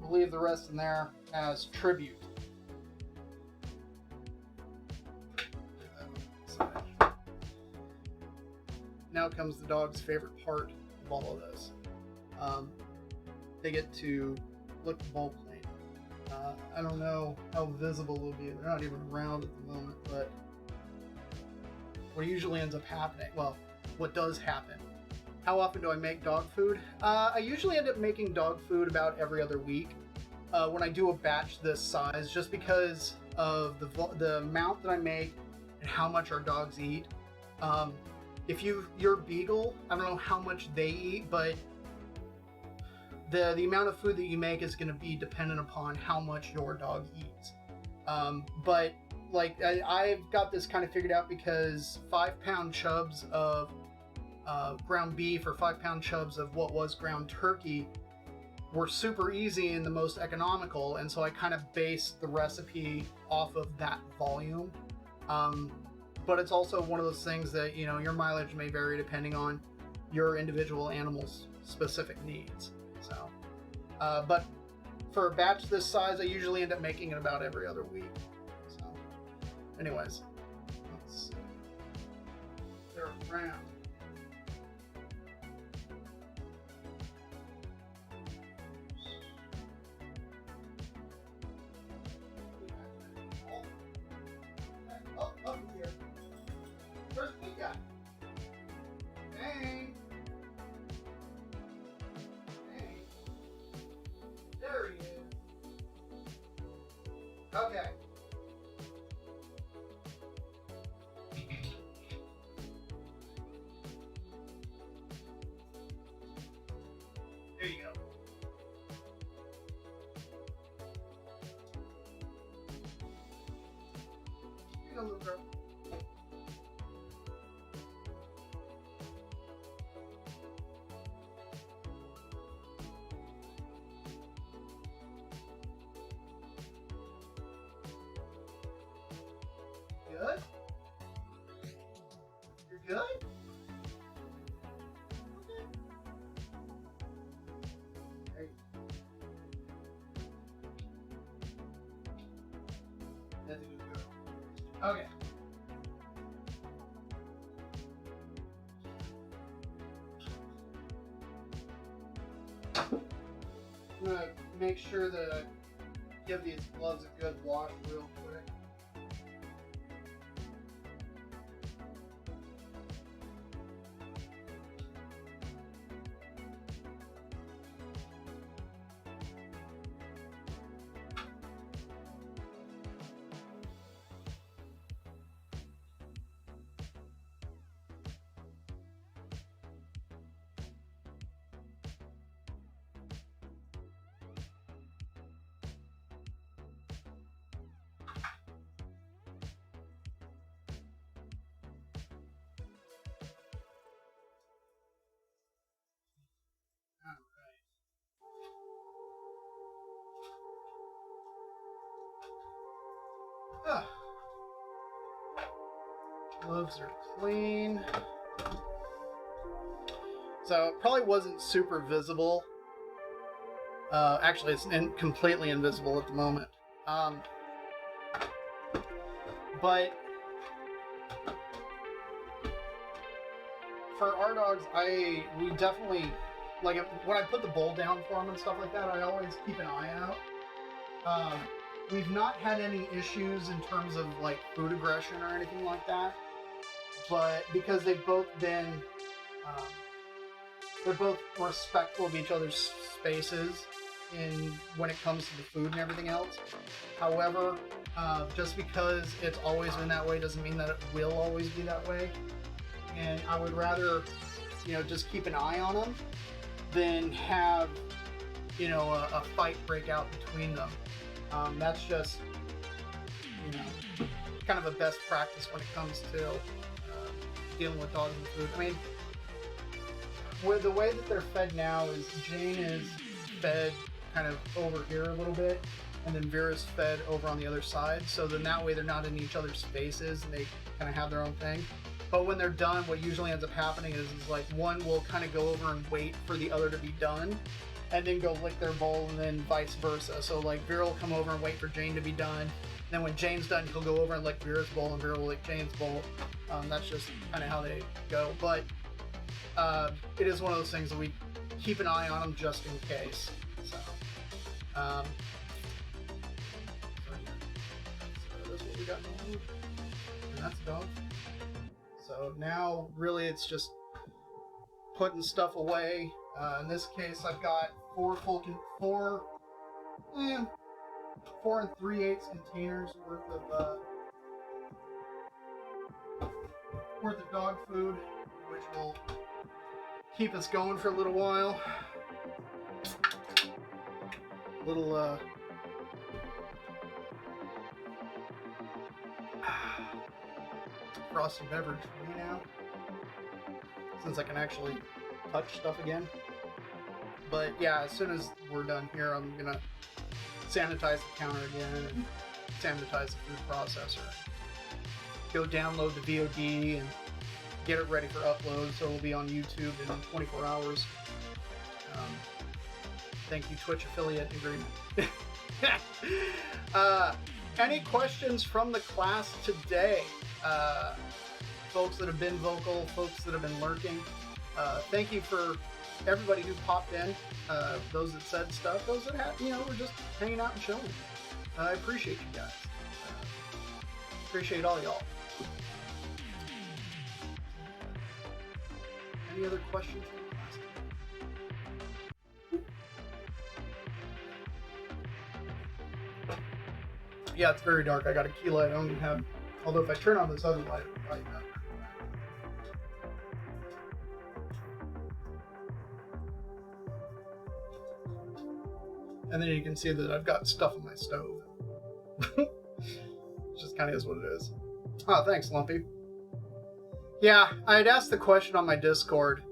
we'll leave the rest in there as tribute. Now comes the dog's favorite part of all of this. They get to lick the bowl clean. I don't know how visible they'll be. They're not even around at the moment, but what usually ends up happening, well, what does happen. How often do I make dog food? I usually end up making dog food about every other week when I do a batch this size, just because of the amount that I make and how much our dogs eat. If you're beagle, I don't know how much they eat, but the amount of food that you make is going to be dependent upon how much your dog eats. But like I've got this kind of figured out because 5-pound chubs of ground beef or 5-pound chubs of what was ground turkey were super easy and the most economical, and so I kind of based the recipe off of that volume. But it's also one of those things that, you know, your mileage may vary depending on your individual animal's specific needs. So, but for a batch this size, I usually end up making it about every other week. So, anyways, let's see. They're around. Oh, up here. Where's Pika? Hey. Hey. There he is. Okay. There you go. Here you go, little girl. Good? You're good? Okay. There you go. That's a good girl. Okay. I'm gonna make sure that I give these gloves a good wash real quick. Ah. Gloves are clean. So it probably wasn't super visible. Actually, it's completely invisible at the moment. But for our dogs, we definitely, like, when I put the bowl down for them and stuff like that, I always keep an eye out. We've not had any issues in terms of like food aggression or anything like that, but because they've both been, they're both respectful of each other's spaces when it comes to the food and everything else. However, just because it's always been that way doesn't mean that it will always be that way. And I would rather, just keep an eye on them than have, a fight break out between them. That's just, kind of a best practice when it comes to dealing with dogs and food. I mean, the way that they're fed now is Jane is fed kind of over here a little bit, and then Vera's fed over on the other side. So then that way they're not in each other's spaces and they kind of have their own thing. But when they're done, what usually ends up happening is like one will kind of go over and wait for the other to be done, and then go lick their bowl, and then vice versa. So like Vera will come over and wait for Jane to be done. Then when Jane's done, he'll go over and lick Vera's bowl, and Vera will lick Jane's bowl. That's just kind of how they go. But it is one of those things that we keep an eye on them just in case. So, yeah. So that's what we got going on. And that's a dog. So now, really, it's just putting stuff away. In this case, I've got 4 and 3/8 containers worth of dog food, which will keep us going for a little while. Little frosted beverage for me now, since I can actually touch stuff again. But yeah, as soon as we're done here, I'm gonna sanitize the counter again and sanitize the food processor. Go download the VOD and get it ready for upload, so it'll be on YouTube in 24 hours. Thank you, Twitch affiliate agreement. Any questions from the class today? Folks that have been vocal, folks that have been lurking. Thank you for everybody who popped in, those that said stuff, those that had, were just hanging out and chilling. I appreciate you guys. Appreciate all y'all. Any other questions? Yeah, it's very dark. I got a key light. I don't even have. Although if I turn on this other light, it'll light up. And then you can see that I've got stuff on my stove. It just kind of is what it is. Oh, thanks, Lumpy. Yeah, I had asked the question on my Discord,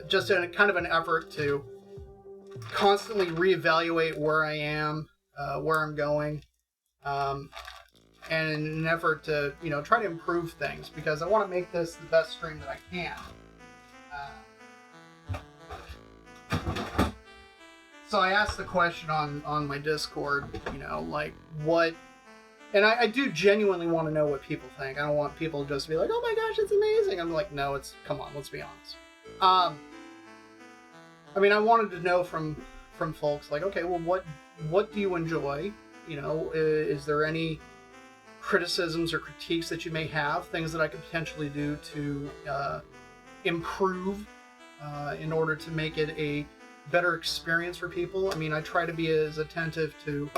just in kind of an effort to constantly reevaluate where I am, where I'm going, and in an effort to, try to improve things, because I want to make this the best stream that I can. So I asked the question on my Discord, like what, and I do genuinely want to know what people think. I don't want people to just be like, oh my gosh, it's amazing. I'm like, no, come on, let's be honest. I wanted to know from folks, like, okay, well, what do you enjoy? Is there any criticisms or critiques that you may have, things that I could potentially do to improve in order to make it a better experience for people? I try to be as attentive to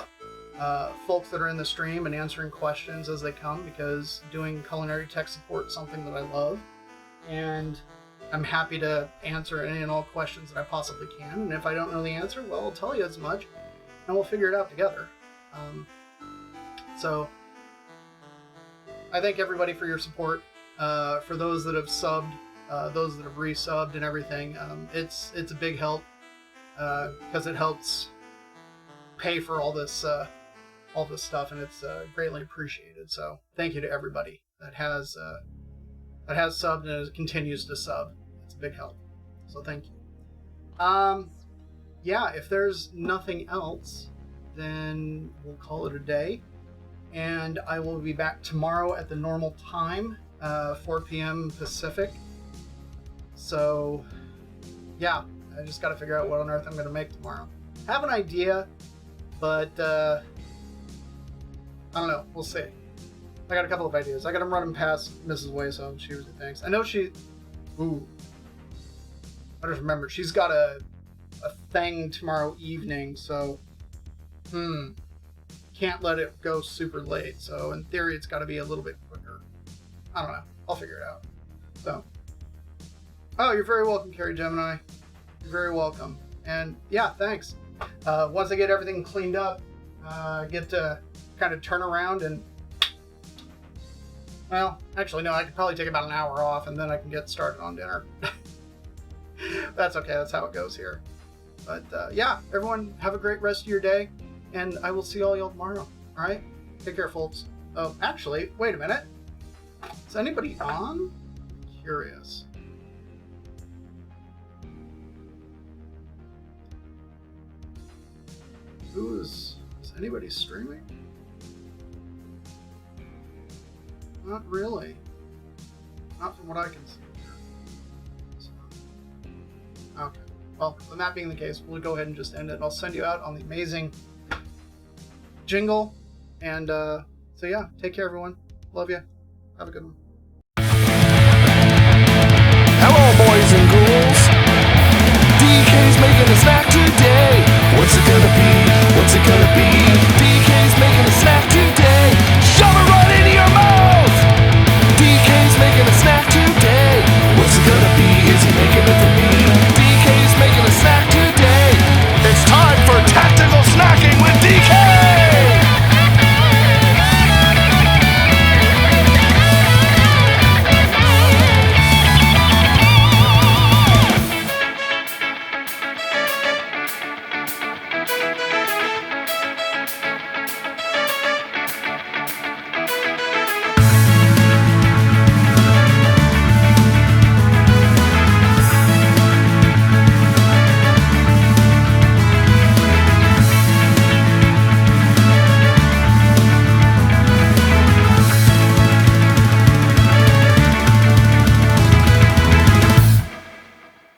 folks that are in the stream and answering questions as they come, because doing culinary tech support is something that I love, and I'm happy to answer any and all questions that I possibly can. And if I don't know the answer, well, I'll tell you as much, and we'll figure it out together. So I thank everybody for your support. For those that have subbed, those that have resubbed and everything, it's a big help. Because it helps pay for all this stuff, and it's greatly appreciated. So thank you to everybody that has subbed and continues to sub. It's a big help. So thank you. Yeah, if there's nothing else, then we'll call it a day, and I will be back tomorrow at the normal time, 4 p.m. Pacific. So yeah. I just got to figure out what on earth I'm going to make tomorrow. I have an idea, but I don't know. We'll see. I got a couple of ideas. I got to run them past Mrs. Wayso and see what she thinks. I know she... Ooh. I just remembered. She's got a thing tomorrow evening, so... Can't let it go super late. So in theory, it's got to be a little bit quicker. I don't know. I'll figure it out. So... Oh, you're very welcome, Carrie Gemini. You're very welcome. And yeah, thanks. Once I get everything cleaned up, get to kind of turn around and, well, actually no, I could probably take about an hour off, and then I can get started on dinner. That's okay, that's how it goes here. But yeah, everyone have a great rest of your day, and I will see all y'all tomorrow. All right, take care, folks. Oh, actually, wait a minute. Is anybody on? Curious. Is anybody streaming? Not really. Not from what I can see here. So, okay. Well, with that being the case, we'll go ahead and just end it. I'll send you out on the amazing jingle. And so yeah, take care, everyone. Love you. Have a good one. Hello, boys and ghouls. DK's making a snack today. What's it gonna be? What's it gonna be?